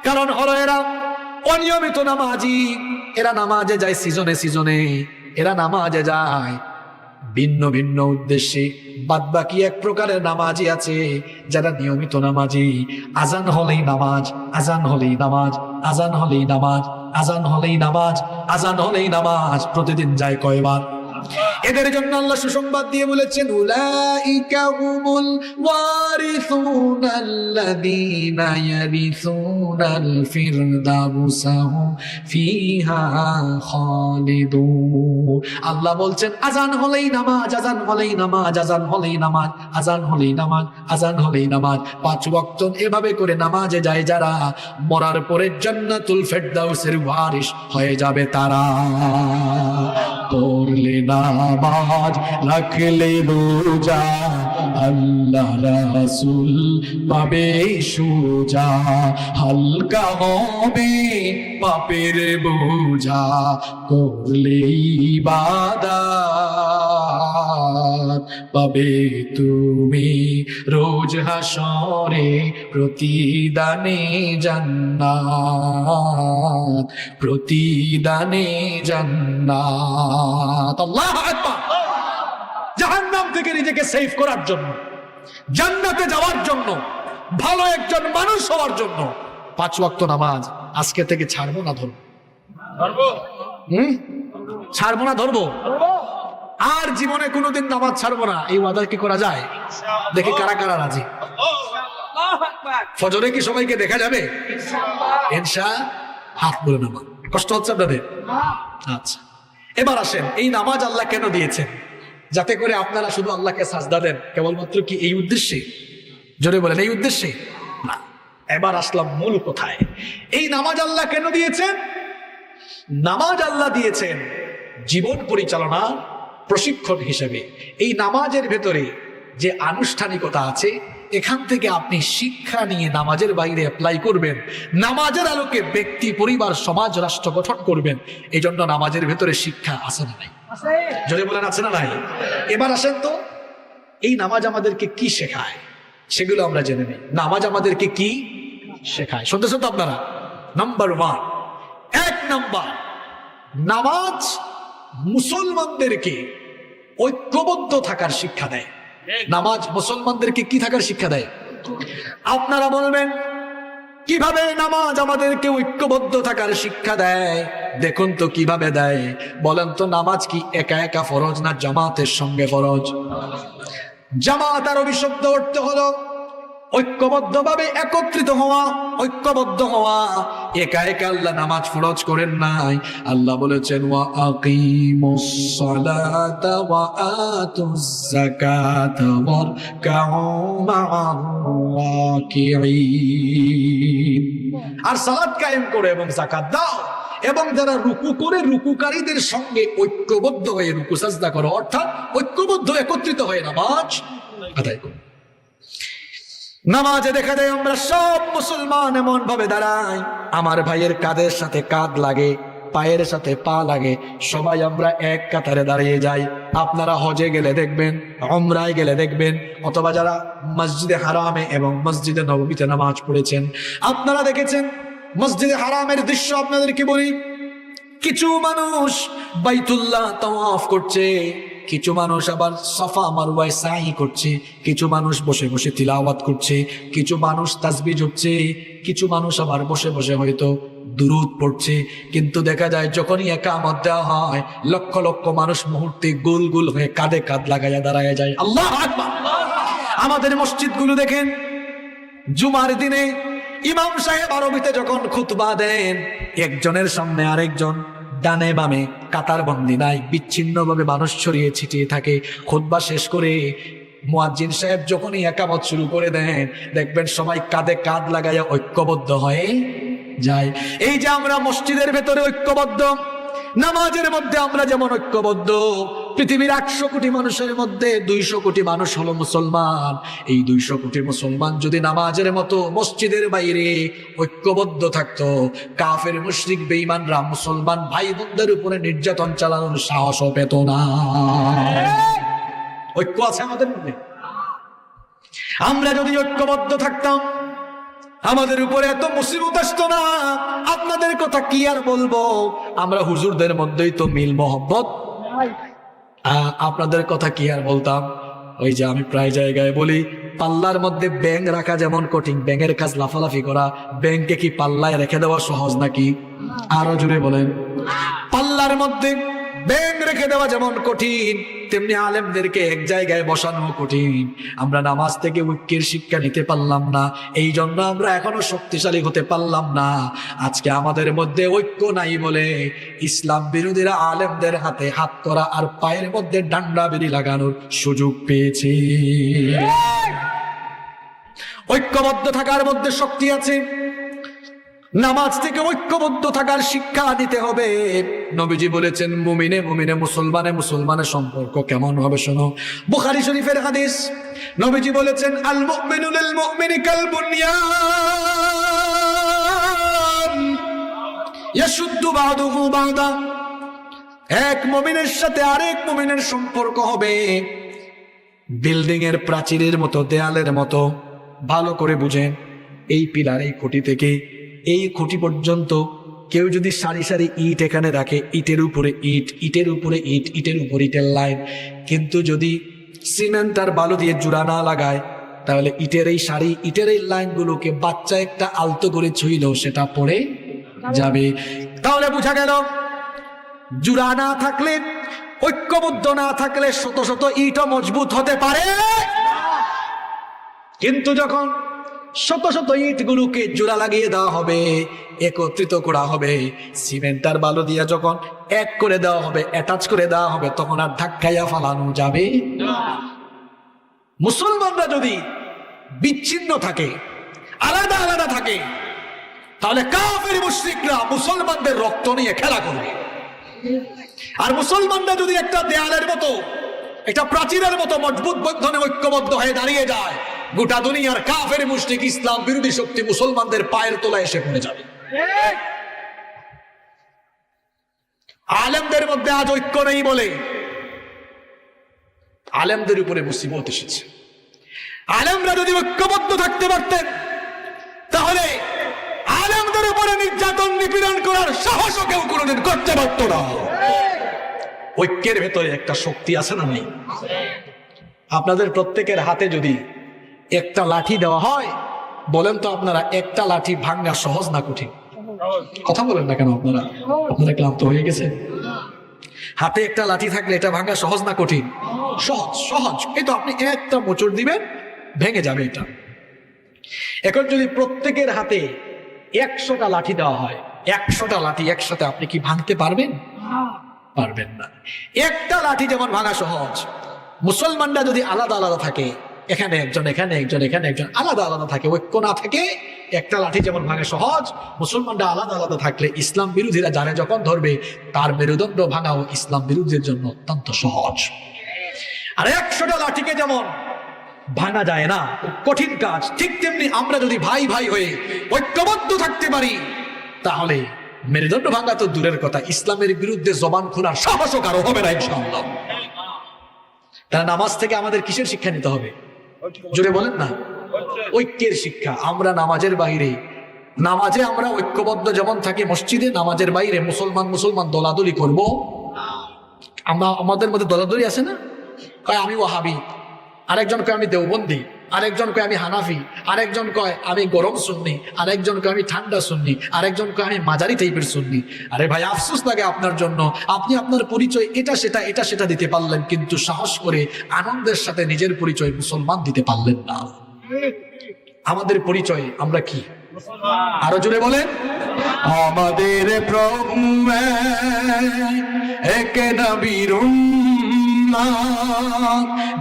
কারণ হলো এরা অনিয়মিত নামাজি। এরা নামাজে যায় সিজনে সিজনে, এরা নামাজে যায় ভিন্ন ভিন্ন উদ্দেশ্যে। বাদ বাকি 1 প্রকারের নামাজি আছে যারা নিয়মিত নামাজি। আজান হলেই নামাজ, আজান হলেই নামাজ, আজান হলেই নামাজ, আজান হলেই নামাজ, আজান হলেই নামাজ। প্রতিদিন যায় কয়বার? এদের জন্য আল্লাহ সুসংবাদ দিয়ে বলেছেন, উলাইকা হুমুল ওয়ারিসুনাল্লাযীনা ইয়ারিসুনাল ফিরদাউসা হুম ফিহা খালিদুন। আল্লাহ বলছেন আজান হলেই নামাজ, আজান হলেই নামাজ, আজান হলেই নামাজ, আজান হলেই নামাজ, আজান হলেই নামাজ। 5 ওয়াক্ত এভাবে করে নামাজে যায় যারা, মরার পরে জান্নাতুল ফিরদাউসের ওয়ারিস হয়ে যাবে তারা। পড়লে নামাজ, রাখলে রোজা, আল্লাহ রাসূল পাবে সোজা। হালকা হবে পাপের বোঝা, করলে ইবাদত পাবে তুমি রোজ হাসরে প্রতিদানে জান্নাত, প্রতিদানে জান্নাত। আল্লাহু আকবার। জাহান্নাম থেকে নিজেকে সেভ করার জন্য, জান্নাতে যাওয়ার জন্য, ভালো একজন মানুষ হওয়ার জন্য 5 ওয়াক্ত নামাজ আজকে থেকে ছাড়বো না ধরবো? ছাড়বো না ধরবো? আর জীবনে কোনোদিন নামাজ ছাড়বো না, এই ওয়াদা কি করা যায়? দেখি কারা কারা রাজি। ফজরে কি সবাইকে দেখা যাবে ইনশাআল্লাহ? হাত তুলে নামাজ। কষ্ট হচ্ছে আপনাদের? আচ্ছা, এবার আসেন, এই নামাজ আল্লাহ কেন দিয়েছেন? যাতে করে আপনারা শুধু আল্লাহকে সাজদা দেন। কেবলমাত্র কি এই উদ্দেশ্যে? জোরে বলেন, এই উদ্দেশ্যে না। এবার আসলাম মূল কোথায়। এই নামাজ আল্লাহ কেন দিয়েছেন? নামাজ আল্লাহ দিয়েছেন জীবন পরিচালনা প্রশিক্ষণ হিসেবে। এই নামাজের ভেতরে যে আনুষ্ঠানিকতা আছে, এখান থেকে আপনি শিক্ষা নিয়ে নামাজের বাইরে অ্যাপ্লাই করবেন। নামাজের আলোকে ব্যক্তি, পরিবার, সমাজ, রাষ্ট্র গঠন করবেন। এই জন্য নামাজের ভেতরে শিক্ষা আছে না নাই? যদি বলেন আছে না নাই? এবার আসেন তো, এই নামাজ আমাদেরকে কি শেখায় সেগুলো আমরা জেনে নিই। নামাজ আমাদেরকে কি শেখায় শুনতেছেন তো আপনারা? নাম্বার 1, 1 নাম্বার, নামাজ মুসলমানদেরকে ঐক্যবদ্ধ থাকার শিক্ষা দেয়। নামাজ মুসলমানদেরকে কি থাকার শিক্ষা দেয়? আপনারা বলবেন কিভাবে নামাজ আমাদেরকে ঐক্যবদ্ধ থাকার শিক্ষা দেয়? দেখুন তো কিভাবে দেয়। বলেন তো, নামাজ কি একা একা ফরজ না জামাতের সঙ্গে ফরজ? জামাত আর অভিশব্দ অর্থ হলো ঐক্যবদ্ধভাবে একত্রিত হওয়া, ঐক্যবদ্ধ হওয়া। একা একা আল্লাহ নামাজ ফরজ করেন নাই। আল্লাহ বলেছেন ওয়া আকিমুস সালাতা ওয়া আতুজ যাকাতা ওয়ারকাউ মা'আর রাকিঈন। আর সালাত কায়েম করে এবং যাকাত দাও, এবং যারা রুকু করে রুকুকারীদের সঙ্গে ঐক্যবদ্ধ হয়ে রুকু সাজদা করো, অর্থাৎ ঐক্যবদ্ধ একত্রিত হয়ে নামাজ আদায় করো। নামাজে দেখা যায় আমরা সব মুসলমান এমন ভাবে দাঁড়াই, আমার ভাইয়ের কাঁধের সাথে কাঁধ লাগে, পায়ের সাথে পা লাগে, সবাই আমরা এক কাতারে দাঁড়িয়ে যাই। আপনারা হজে গেলে দেখবেন, উমরায় গেলে দেখবেন, অথবা যারা মসজিদে হারামে এবং মসজিদে নববীতে নামাজ পড়েছেন, আপনারা দেখেছেন মসজিদে হারামের দৃশ্য। আপনাদেরকে বলি, কিছু মানুষ বাইতুল্লাহ তাওয়াফ করছে, কিছু মানুষ আবার সাফা মারওয়ায় সাই করছে, কিছু মানুষ বসে বসে তিলাওয়াত করছে, কিছু মানুষ তাসবিহ জপছে, কিছু মানুষ আবার বসে বসে হয়তো দুরূদ পড়ছে। কিন্তু দেখা যায় যখনই ইকামত দেওয়া হয়, লক্ষ লক্ষ মানুষ মুহূর্তে গোল গোল হয়ে কাঁধে কাঁধ লাগাইয়া দাঁড়ায় যায়। আল্লাহু আকবার। আমাদের মসজিদগুলো দেখেন, জুমার দিনে ইমাম সাহেব আরবিতে যখন খুতবা দেন, একজনের সামনে আরেকজন, ডানে বামে কাতার বন্দি নাই, বিচ্ছিন্ন ভাবে মানুষ ছড়িয়ে ছিটিয়ে থাকে। খুতবা শেষ করে মুয়াজ্জিন সাহেব যখনই ইকামত শুরু করে দেন, দেখবেন সবাই কাঁধে কাঁধ লাগাইয়া ঐক্যবদ্ধ হয়ে যায়। এই যে আমরা মসজিদের ভেতরে ঐক্যবদ্ধ, নামাজের মধ্যে আমরা যেমন ঐক্যবদ্ধ, পৃথিবীর 800 কোটি মানুষের মধ্যে 200 কোটি মানুষ হলো মুসলমান। এই 200 কোটি মুসলমান যদি নামাজের মতো মসজিদের বাইরে ঐক্যবদ্ধ থাকতো, কাফের মুশরিক বেঈমানরা মুসলমান ভাই বোনদের উপরে নির্যাতন চালানোর সাহসও পেত না। ঐক্য আছে আমাদের মধ্যে। আমরা যদি ঐক্যবদ্ধ থাকতাম, আমাদের উপরে এত মুসিবত আসতো না। আপনাদের কথা কি আর বলবো, আমরা হুজুরদের মধ্যেই তো মিল মহব্বত, আপনাদের কথা কি আর বলতাম। ওই যে আমি প্রায় জায়গায় বলি, পাল্লার মধ্যে ব্যাঙ রাখা যেমন কঠিন, ব্যাঙের কাজ লাফালাফি করা, ব্যাঙকে কি পাল্লায় রেখে দেওয়া সহজ নাকি? আরো জুড়ে বলেন। পাল্লার মধ্যে ব্যাঙ রেখে দেওয়া যেমন কঠিন, তেমনি আলেমদেরকে এক জায়গায় বসানো কঠিন। আমরা নামাজ থেকে ঐক্যের শিক্ষা নিতে পারলাম না, এই জন্য আমরা এখনো শক্তিশালী হতে পারলাম না। আজকে আমাদের মধ্যে ঐক্য নাই বলে ইসলাম বিরোধীরা আলেমদের হাতে হাত করা আর পায়ের মধ্যে ডান্ডা বেরি লাগানোর সুযোগ পেয়েছে। ঐক্যবদ্ধ থাকার মধ্যে শক্তি আছে। নামাজ থেকে ঐক্যবদ্ধ থাকার শিক্ষা দিতে হবে। নবীজি বলেছেন, মুমিনে মুমিনে, মুসলমানে মুসলমানের সম্পর্ক কেমন হবে শোনো। বুখারী শরীফের হাদিস, নবীজি বলেছেন, আল মুমিনু লিল মুমিনি কাল বুনিয়ান ইয়াশুদ্দু বা'দুহু বা'দা। এক মুমিনের সাথে আরেক মুমিনের সম্পর্ক হবে বিল্ডিং এর প্রাচীরের মতো, দেয়ালের মতো। ভালো করে বুঝেন, এই পিলার, এই খুঁটি থেকে এই খুঁটি পর্যন্ত কেউ যদি সারি সারি ইট এখানে রাখে, ইটের উপরে ইট, ইটের উপরে ইট, ইটের উপর ইটের লাইন, কিন্তু যদি সিমেন্ট আর বালু দিয়ে জোড়া না লাগায়, তাহলে ইটের এই সারি, ইটের এই লাইনগুলোকে বাচ্চা একটা আলতো করে ছুঁইলেও সেটা পড়ে যাবে। তাহলে বোঝা গেল, জোড়া না থাকলে, ঐক্যবদ্ধ না থাকলে শত শত ইটও মজবুত হতে পারে, কিন্তু যখন শত শত ইটগুলোকে জোড়া লাগিয়ে দেওয়া হবে, একত্রিত করা হবে, সিমেন্ট আর বালু দিয়ে যখন এক করে দেওয়া হবে, অ্যাটাচ করে দেওয়া হবে, তখন আর ধাক্কাইয়া ফালানো যাবে না। মুসলমানরা যদি বিচ্ছিন্ন থাকে, আলাদা আলাদা থাকে, তাহলে কাফের মুশরিকরা মুসলমানদের রক্ত নিয়ে খেলা করবে। আর মুসলমানরা যদি একটা দেয়ালের মতো, একটা প্রাচীরের মতো মজবুত বন্ধনে ঐক্যবদ্ধ হয়ে দাঁড়িয়ে যায়, গোটা দুনিয়ার কাফের মুশরিক ইসলাম বিরোধী শক্তি মুসলমানদের পায়ের তলায় এসে পড়ে যাবে। আলেমদের মধ্যে আজ ঐক্য নেই বলে আলেমদের উপরে মুসিবত এসেছে। আলেমরা যদি ঐক্যবদ্ধ থাকতে পারতেন, তাহলে আলেমদের উপরে নির্যাতন নিপীড়ন করার সাহসও কেউ কোনোদিন করতে পারত না। ঐক্যের ভেতরে একটা শক্তি আছে না নেই? আপনাদের প্রত্যেকের হাতে যদি একটা লাঠি দেওয়া হয়, বলেন তো আপনারা একটা লাঠি ভাঙা সহজ না কঠিন? কথা বলেন না কেন আপনারা? আপনারা ক্লান্ত হয়ে গেছে? হাতে একটা লাঠি থাকলে এটা ভাঙা সহজ না কঠিন? সহজ, সহজ। এই তো আপনি একটা মোচড় দিবেন, ভেঙে যাবে এটা। এখন যদি প্রত্যেকের হাতে 100টা লাঠি দেওয়া হয়, 100টা লাঠি একসাথে আপনি কি ভাঙতে পারবেন? পারবেন না। একটা লাঠি যেমন ভাঙা সহজ, মুসলমানরা যদি আলাদা আলাদা থাকে, এখানে একজন, এখানে একজন, এখানে একজন, আলাদা আলাদা থাকে, ঐক্য না থাকে, একটা লাঠি যেমন ভাঙা সহজ, মুসলমানরা আলাদা আলাদা থাকলে ইসলাম বিরোধীরা জানে যখন ধরবে, তার মেরুদণ্ড ভাঙাও ইসলাম বিরোধীদের জন্য অত্যন্ত সহজ। আর 100টা লাঠিকে যেমন ভাঙা যায় না, কঠিন কাজ, ঠিক তেমনি আমরা যদি ভাই ভাই হয়ে ঐক্যবদ্ধ থাকতে পারি, তাহলে মেরুদণ্ড ভাঙা তো দূরের কথা, ইসলামের বিরুদ্ধে জবান খোলার সাহসও কারো হবে না ইনশাআল্লাহ। তাহলে নামাজ থেকে আমাদের কিসের শিক্ষা নিতে হবে? জোরে বলেন না। ঐক্যের শিক্ষা। আমরা নামাজের বাইরে, নামাজে আমরা ঐক্যবদ্ধ যেমন থাকি মসজিদে, নামাজের বাইরে মুসলমান মুসলমান দলাদলি করব। আমরা আমাদের মধ্যে দলাদলি আছে না? কয় আমি ওয়াহাবি, আরেকজন কয় আমি দেওবন্দি, আরেকজন কয় আমি হানাফি, আরেকজন কয় আমি গরম সুন্নি, আরেকজন কয় আমি ঠান্ডা সুন্নি, আরেকজন কয় আমি মাঝারি টাইপের সুন্নি। আরে ভাই, আফসোস লাগে আপনার জন্য, আপনি আপনার পরিচয় এটা সেটা দিতে পারলেন, কিন্তু সাহস করে আনন্দের সাথে নিজের পরিচয় মুসলমান দিতে পারলেন না। আমাদের পরিচয় আমরা কি? আরো জোরে বলেন। আমাদের প্রভু এক নবীর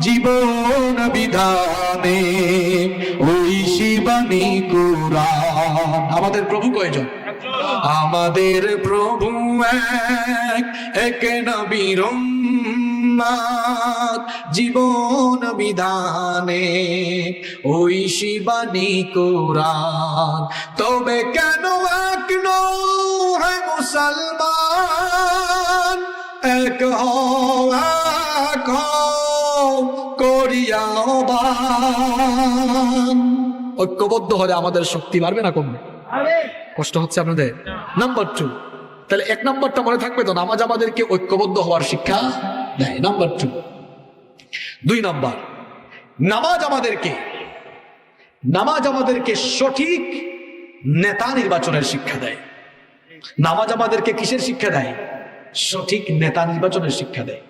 জীবন বিধানে ওই শিবানী কুরআন। আমাদের প্রভু কয়জন? আমাদের প্রভু এক নবীর জীবন বিধানে ওই শিবানী কুরআন। তবে কেন এক নয় মুসলমান, এক হও এক হও করিয়া বান। ঐক্যবদ্ধ হলে আমাদের শক্তি বাড়বে না কমবে? কষ্ট হচ্ছে আপনাদের? নাম্বার 2, তাহলে 1 নম্বরটা মনে থাকবে তো, নামাজ আমাদেরকে ঐক্যবদ্ধ হওয়ার শিক্ষা দেয়। নাম্বার 2। 2 নম্বর, নামাজ আমাদেরকে সঠিক নেতা নির্বাচনের শিক্ষা দেয়। নামাজ আমাদেরকে কিসের শিক্ষা দেয়? সঠিক নেতা নির্বাচনের শিক্ষা দেয়।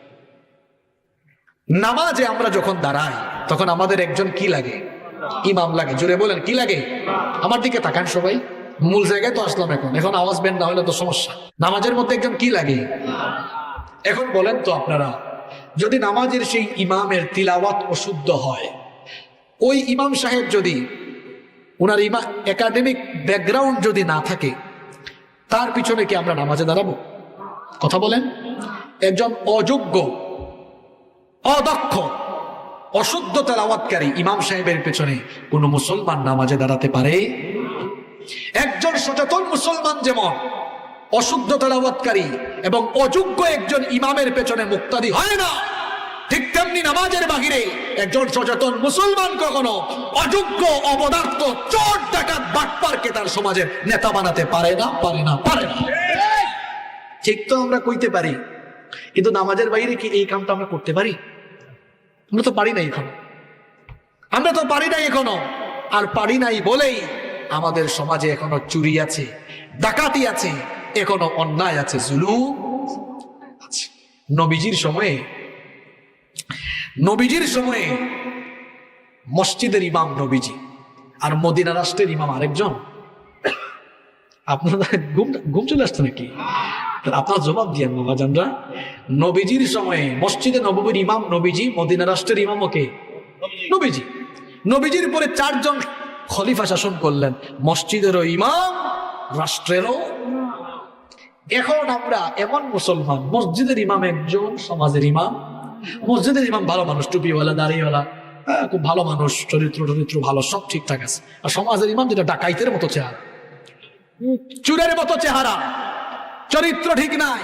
নামাজে আমরা যখন দাঁড়াই তখন আমাদের একজন কি লাগে? ইমাম লাগে। জোরে বলেন, কি লাগে? আমার দিকে তাকান সবাই, মূল জায়গায় তো আসলাম। এখন আওয়াজ বের না হলে তো সমস্যা। নামাজের মধ্যে একজন কি লাগে? এখন বলেন তো আপনারা, যদি নামাজের সেই ইমামের তিলাওয়াত অশুদ্ধ হয়, ওই ইমাম সাহেব যদি ওনার একাডেমিক ব্যাকগ্রাউন্ড যদি না থাকে, তার পিছনে কি আমরা নামাজে দাঁড়াবো? কথা বলেন। একজন অযোগ্য, অদক্ষ, অশুদ্ধ তেলাওয়াতকারী ইমাম সাহেবের পেছনে কোন মুসলমান নামাজে দাঁড়াতে পারে? একজন সচেতন মুসলমান যেমন অশুদ্ধ তেলাওয়াতকারী এবং অযোগ্য একজন ইমামের পেছনে মুক্তাদি হয় না, ঠিক তেমনি নামাজের বাহিরে একজন সচেতন মুসলমান কখনো অযোগ্য, অপদার্থ, চোর, ডাকাত, বাটপারকে তার সমাজের নেতা বানাতে পারে না। ঠিক তো আমরা কইতে পারি, কিন্তু নামাজের বাইরে কি এই কামটা আমরা করতে পারি? আমরা তো পারি নাই এখনো। আর পারি নাই বলেই আমাদের সমাজে এখনো চুরি আছে, ডাকাতি আছে, এখনো অন্যায় আছে, জুলুম আছে। নবীজির সময়ে মসজিদের ইমাম নবীজি, আর মদিনা রাষ্ট্রের ইমাম আরেকজন। আপনারা ঘুম চলে আসছে নাকি? আপনার জবাব দিয়ে বাবাজানরা। নবীজির সময়ে মসজিদে নববীর ইমাম নবীজি, মদিনা রাষ্ট্রের ইমাম ওকে নবীজি। নবীজির পরে 4 জন খলিফা শাসন করলেন, মসজিদেরও ইমাম, রাষ্ট্রেরও। এখন আমরা এমন মুসলমান, মসজিদের ইমাম একজন, সমাজের ইমাম। মসজিদের ইমাম ভালো মানুষ, টুপিওয়ালা, দাড়িওয়ালা, খুব ভালো মানুষ, চরিত্র ভালো, সব ঠিকঠাক আছে। আর সমাজের ইমাম যেটা ডাকাইতের মতো চেহারা, চুরের মতো চেহারা, চরিত্র ঠিক নাই,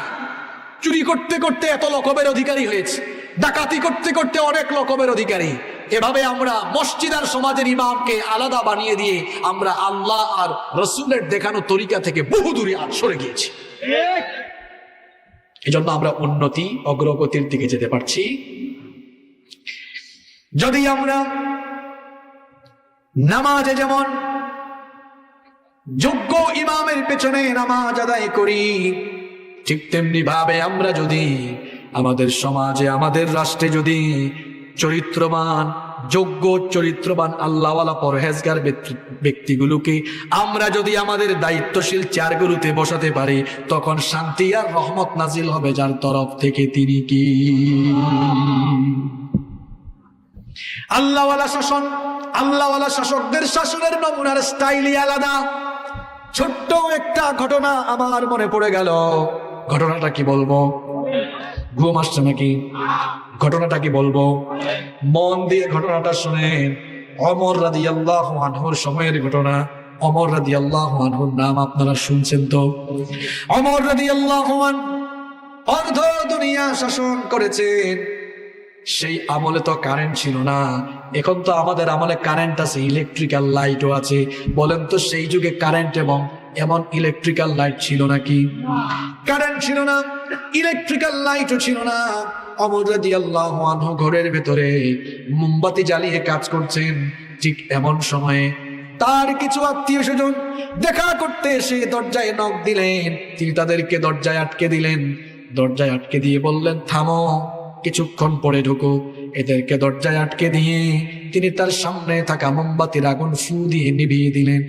চুরি করতে করতে এত লকবের অধিকারী হয়েছে, ডাকাতি করতে করতে অনেক লকবের অধিকারী। এভাবে আমরা মসজিদ আর সমাজের ইমামকে আলাদা বানিয়ে দিয়ে আমরা আল্লাহ আর রসুলের দেখানো তরিকা থেকে বহু দূরে সরে গিয়েছি। এজন্য আমরা উন্নতি অগ্রগতির দিকে যেতে পারছি। যদি আমরা নামাজে যেমন যোগ্য ইমামের পেছনে নামাজ আদায় করি, ঠিক তেমনি ভাবে আমরা যদি আমাদের সমাজে, আমাদের রাষ্ট্রে যদি চরিত্রবান, যোগ্য চরিত্রবান আল্লাহওয়ালা পরহেজগার ব্যক্তিগুলোকে আমরা যদি আমাদের দায়িত্বশীল চেয়ারগুলোতে বসাতে পারি, তখন শান্তি আর রহমত নাজিল হবে যার তরফ থেকে। তিনি কি? আল্লাহওয়ালা শাসন, আল্লাহওয়ালা শাসকদের শাসনের নমুনার স্টাইলই আলাদা। ছোট্ট একটা ঘটনা আমার মনে পড়ে গেল। ঘটনাটা কি বলবো? ঘুম আসছে নাকি? ঘটনাটা কি বলবো? মন দিয়ে ঘটনাটা শুনেন। ওমর রাদিয়াল্লাহু আনহুর সময়ের ঘটনা। ওমর রাদিয়াল্লাহু আনহুর নাম আপনারা শুনছেন তো? ওমর রাদিয়াল্লাহু আনহু অর্ধ দুনিয়া শাসন করেছেন। সেই আমলে তো কারেন্ট ছিল না। এখন তো আমাদের আমলে কারেন্ট আছে, ইলেকট্রিক্যাল লাইটও আছে। বলেন তো সেই যুগে কারেন্ট এবং এমন ইলেকট্রিক্যাল লাইট ছিল নাকি? কারেন্ট ছিল না, ইলেকট্রিক্যাল লাইটও ছিল না। ওমর রাদিয়াল্লাহু আনহু ঘরের ভেতরে মোমবাতি জ্বালিয়ে কাজ করছেন। ঠিক এমন সময়ে তার কিছু আত্মীয় স্বজন দেখা করতে এসে দরজায় নক দিলেন। তিনি তাদেরকে দরজায় আটকে দিলেন। দরজায় আটকে দিয়ে বললেন, থামো, কিছুক্ষণ পরে ঢুকো। এদেরকে দরজায় আটকে দিয়ে তিনি তার সামনে থাকা মোমবাতির আগুন ফু দিয়ে নিভিয়ে দিলেন।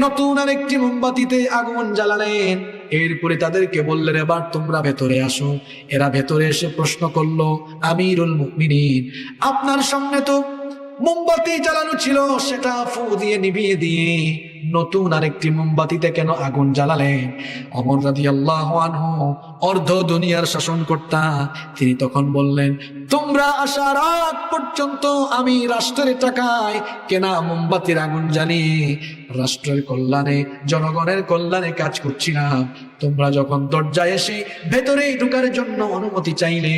নতুন আরেকটি মোমবাতিতে আগুন জ্বালালেন। এরপরে তাদেরকে বললেন, এবার তোমরা ভেতরে আসো। এরা ভেতরে এসে প্রশ্ন করলো, আমিরুল মুমিনিন, আপনার সামনে তো মোমবাতি জ্বালানো ছিল, সেটা ফু দিয়ে নিভিয়ে দিয়ে নতুন আরেকটি মোমবাতিতে কেন আগুন জ্বালালেন? ওমর রাদিয়াল্লাহু আনহু অর্ধ দুনিয়ার শাসনকর্তা। তিনি তখন বললেন, তোমরা আসার আগ পর্যন্ত আমি রাষ্ট্রের টাকায় কেনা মোমবাতির আগুন জ্বালিয়ে রাষ্ট্রের কল্যাণে, জনগণের কল্যাণে কাজ করছিলাম। তোমরা যখন দরজায় এসে ভেতরে ঢোকার জন্য অনুমতি চাইলে,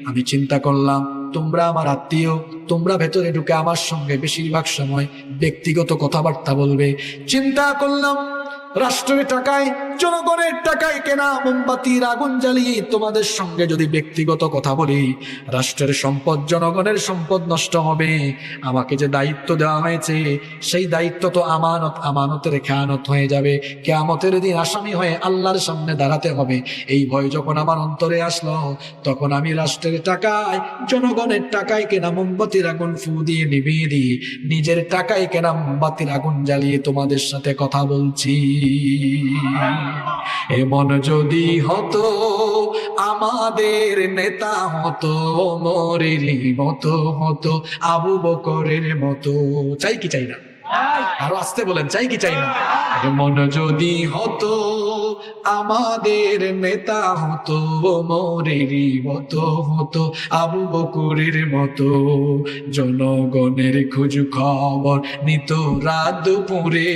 আমি চিন্তা করলাম তোমরা আমার আত্মীয়, তোমরা ভেতরে ঢুকে আমার সঙ্গে বেশিরভাগ সময় ব্যক্তিগত কথাবার্তা বলবে। চিন্তা করলাম রাষ্ট্রের টাকায়, জনগণের টাকায় কেনা মোমবাতির আগুন জ্বালিয়ে তোমাদের সঙ্গে যদি ব্যক্তিগত কথা বলি, রাষ্ট্রের সম্পদ, জনগণের সম্পদ নষ্ট হবে। আমাকে যে দায়িত্ব দেওয়া হয়েছে সেই দায়িত্ব তো আমানত, আমানতের খেয়ানত হয়ে যাবে। কিয়ামতের দিন আসামি হয়ে আল্লাহর সামনে দাঁড়াতে হবে। এই ভয় যখন আমার অন্তরে আসলো, তখন আমি রাষ্ট্রের টাকায়, জনগণের টাকায় কেনা মোমবাতির আগুন ফু দিয়ে নিভিয়ে দিয়ে নিজের টাকায় কেনা মোমবাতির আগুন জ্বালিয়ে তোমাদের সাথে কথা বলছি। এমন যদি হতো আমাদের নেতা হতো ওমরেরই মতো, হতো আবু বকরের মতো। চাই কি চাই না? আরো আসতে বলেন, চাই কি চাই না? এমন যদি হতো আমাদের নেতা হতো ওমরেরই মতো, হতো আবু বকরের মতো। জনগণের খোঁজ খবর নিত রাত দুপুরে,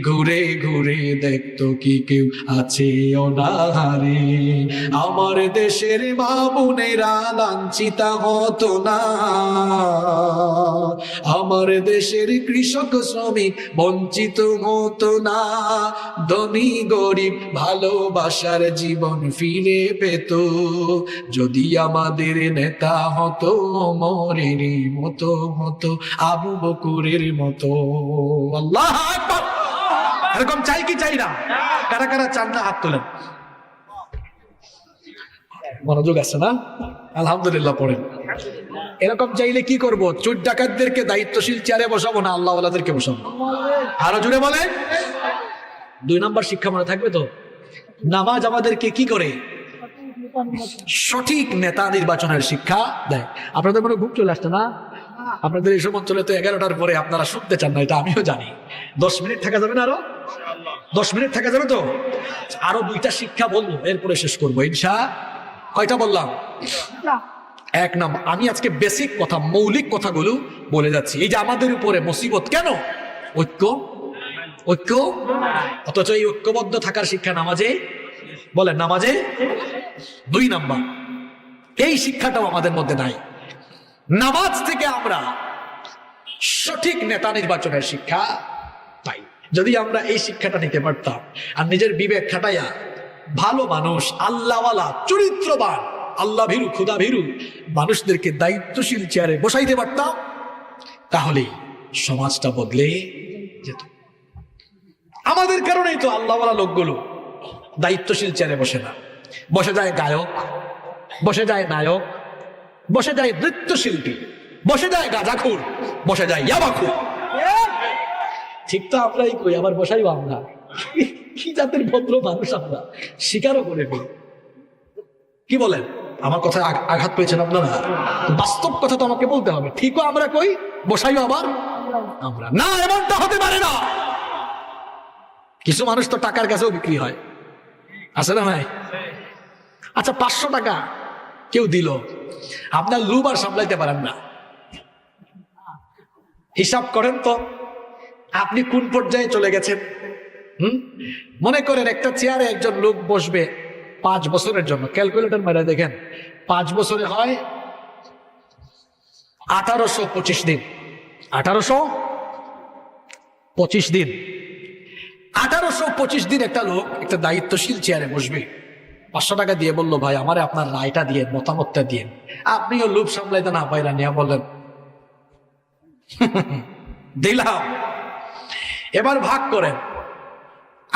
ঘুরে ঘুরে দেখতো কি কেউ আছে অনাহারে। আমার দেশের মা বোনেরা লাঞ্ছিতা হতো না, আমার দেশের কৃষক শ্রমিক বঞ্চিত হতো না। ধনী গরিব ভালোবাসার জীবন ফিরে পেত, যদি আমাদের নেতা হতো ওমরেরই মতো, হতো আবু বকরের মতো। আল্লাহু আকবার। এরকম চাই কি চাই না? কারা কারা চান না হাত তোলেন। মনোযোগ আছে না? আলহামদুলিল্লাহ পড়েন। এরকম চাইলে কি করব? চোর ডাকাতদেরকে দায়িত্বশীল চেয়ারে বসাবো না আল্লাহওয়ালাদেরকে বসাবো? আরো জুড়ে বলেন। 2 নম্বর শিক্ষা মনে থাকবে তো? নামাজ আমাদেরকে কি করে? সঠিক নেতা নির্বাচনের শিক্ষা দেয়। আপনাদের মনে ঘুম চলে আসছে না? আপনাদের এই সব অঞ্চলে তো 11টার পরে আপনারা শুনতে চান না, এটা আমিও জানি। 10 মিনিট থাকা যাবে না? আরো 10 মিনিট থাকা যাবে তো? আরো 2টা শিক্ষা বলবো, এরপরে শেষ করবো ইনশা। কয়টা বললাম? 1 নম্বর, আমি আজকে বেসিক কথা, মৌলিক কথাগুলো বলে যাচ্ছি। এই যে আমাদের উপরে মুসিবত কেন? ঐক্য, ঐক্য। অথচ এই ঐক্যবদ্ধ থাকার শিক্ষা নামাজে, বলেন নামাজে। 2 নম্বর, এই শিক্ষাটাও আমাদের মধ্যে নাই। নামাজ থেকে আমরা সঠিক নেতা নির্বাচনের শিক্ষা পাই। যদি আমরা এই শিক্ষাটা নিতে পারতাম আর নিজের বিবেক খাটাইয়া ভালো মানুষ, আল্লাহওয়ালা, চরিত্রবান, আল্লাহ ভীরু, খুদা ভীরু মানুষদেরকে দায়িত্বশীল চেয়ারে বসাইতে পারতাম, তাহলেই সমাজটা বদলে যেত। আমাদের কারণেই তো আল্লাহওয়ালা লোকগুলো দায়িত্বশীল চেয়ারে বসে না, বসে যায় গায়ক, বসে যায় নায়ক, বসে যায় নৃত্যশিল্পী, বসে যায় গাঁজাখুর, বসে যায় ইয়াবাখুর। ঠিক তো আমরাই কই, আবার বসাইও আমরা। কি জাতের ভদ্র মানুষ আমরা, স্বীকারও করে ফেলি। কি বলেন? আমার কথায় আঘাত পেয়েছেন আপনারা? বাস্তব কথা তো আমাকে বলতে হবে। ঠিকও আমরা কই, বসাইও আবার আমরা। না, এমনটা হতে পারে না। কিছু মানুষ তো টাকার কাছেও বিক্রি হয়, আছে না ভাই? আচ্ছা, 500 টাকা কেউ দিল, আপনার লুব আর সামলাইতে পারেন না। হিসাব করেন তো আপনি কোন পর্যায়ে চলে গেছেন। মনে করেন একটা চেয়ারে একজন লোক বসবে 5 বছরের জন্য। ক্যালকুলেটর মেরে দেখেন, 5 বছরে হয় 1825 দিন। 1825 দিন, 1825 দিন একটা লোক একটা দায়িত্বশীল চেয়ারে বসবে। 500 টাকা দিয়ে বললো, ভাই আমারে আপনার রায়টা দিয়ে, মতামতটা দিয়ে। আপনিও লোভ সামলাইতে না পাইরা নিয়ে বললেন দিলাম। এবার ভাগ করেন,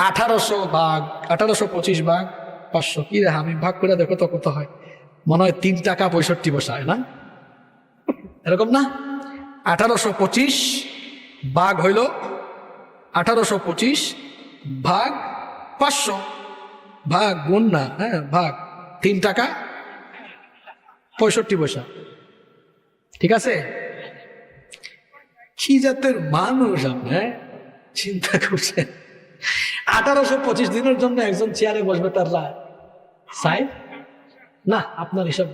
1800 ভাগ 1825 ভাগ 500, কি রে আমি ভাগ করে দেখো তো কত হয়। মনে হয় 3 টাকা 65 পয়সা হয় না, এরকম না? 1825 ভাগ হইল 1825 ভাগ 500 ভাগ গুণ না, হ্যাঁ ভাগ 3 টাকা 65 পয়সা। ঠিক আছে? কি জাতের মানুষ আপনি, চিন্তা করছেন? 1825 দিনের জন্য একজন চেয়ারে বসবে, তার রায় সাই না? আপনার হিসাব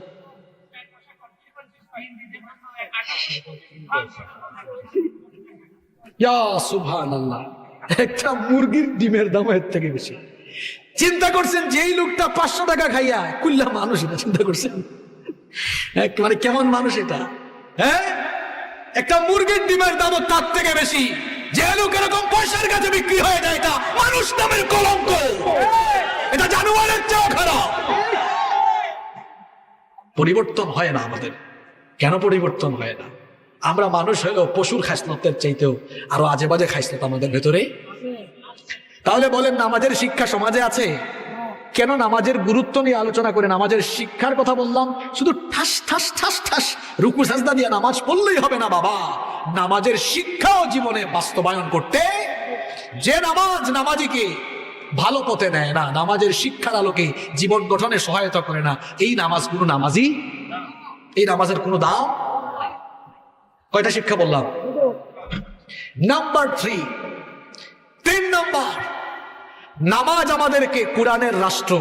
সুবহানাল্লাহ, একটা মুরগির ডিমের দাম এর থেকে বেশি। চিন্তা করছেন যেই লোকটা 500 টাকা খাইয়া কুল্লা মানুষ, এটা চিন্তা করছেন মানে কেমন মানুষ এটা? হ্যাঁ, একটা মুরগির ডিমের দামও তার থেকে বেশি। যে লোক এরকম পয়সার কাছে বিক্রি হয়ে যায়, এটা মানুষ নামের কলঙ্ক, এটা জানোয়ারের চেয়েও খারাপ। পরিবর্তন হয় না আমাদের। কেন পরিবর্তন হয় না? আমরা মানুষ হইলেও পশুর খাসলতের চাইতেও আরো আজে বাজে খাসলত আমাদের ভেতরে। তাহলে বলেন, নামাজের শিক্ষা সমাজে আছে? কেন নামাজের গুরুত্ব নিয়ে আলোচনা করে নামাজের শিক্ষার কথা বললাম? শুধু ঠাস ঠাস ঠাস ঠাস রুকু সাজদা দিয়ে নামাজ পড়লেই হবে না বাবা। নামাজের শিক্ষাও জীবনে বাস্তবায়ন করতে, যে নামাজ নামাজিকে ভালো পথে নেয় না, নামাজের শিক্ষার আলোকে জীবন গঠনে সহায়তা করে না, এই নামাজ কোনো নামাজি, এই নামাজের কোনো দাম। কয়টা শিক্ষা বললাম? নাম্বার 3 নম্বর, নামাজ আমাদেরকে কোরআনের রাষ্ট্র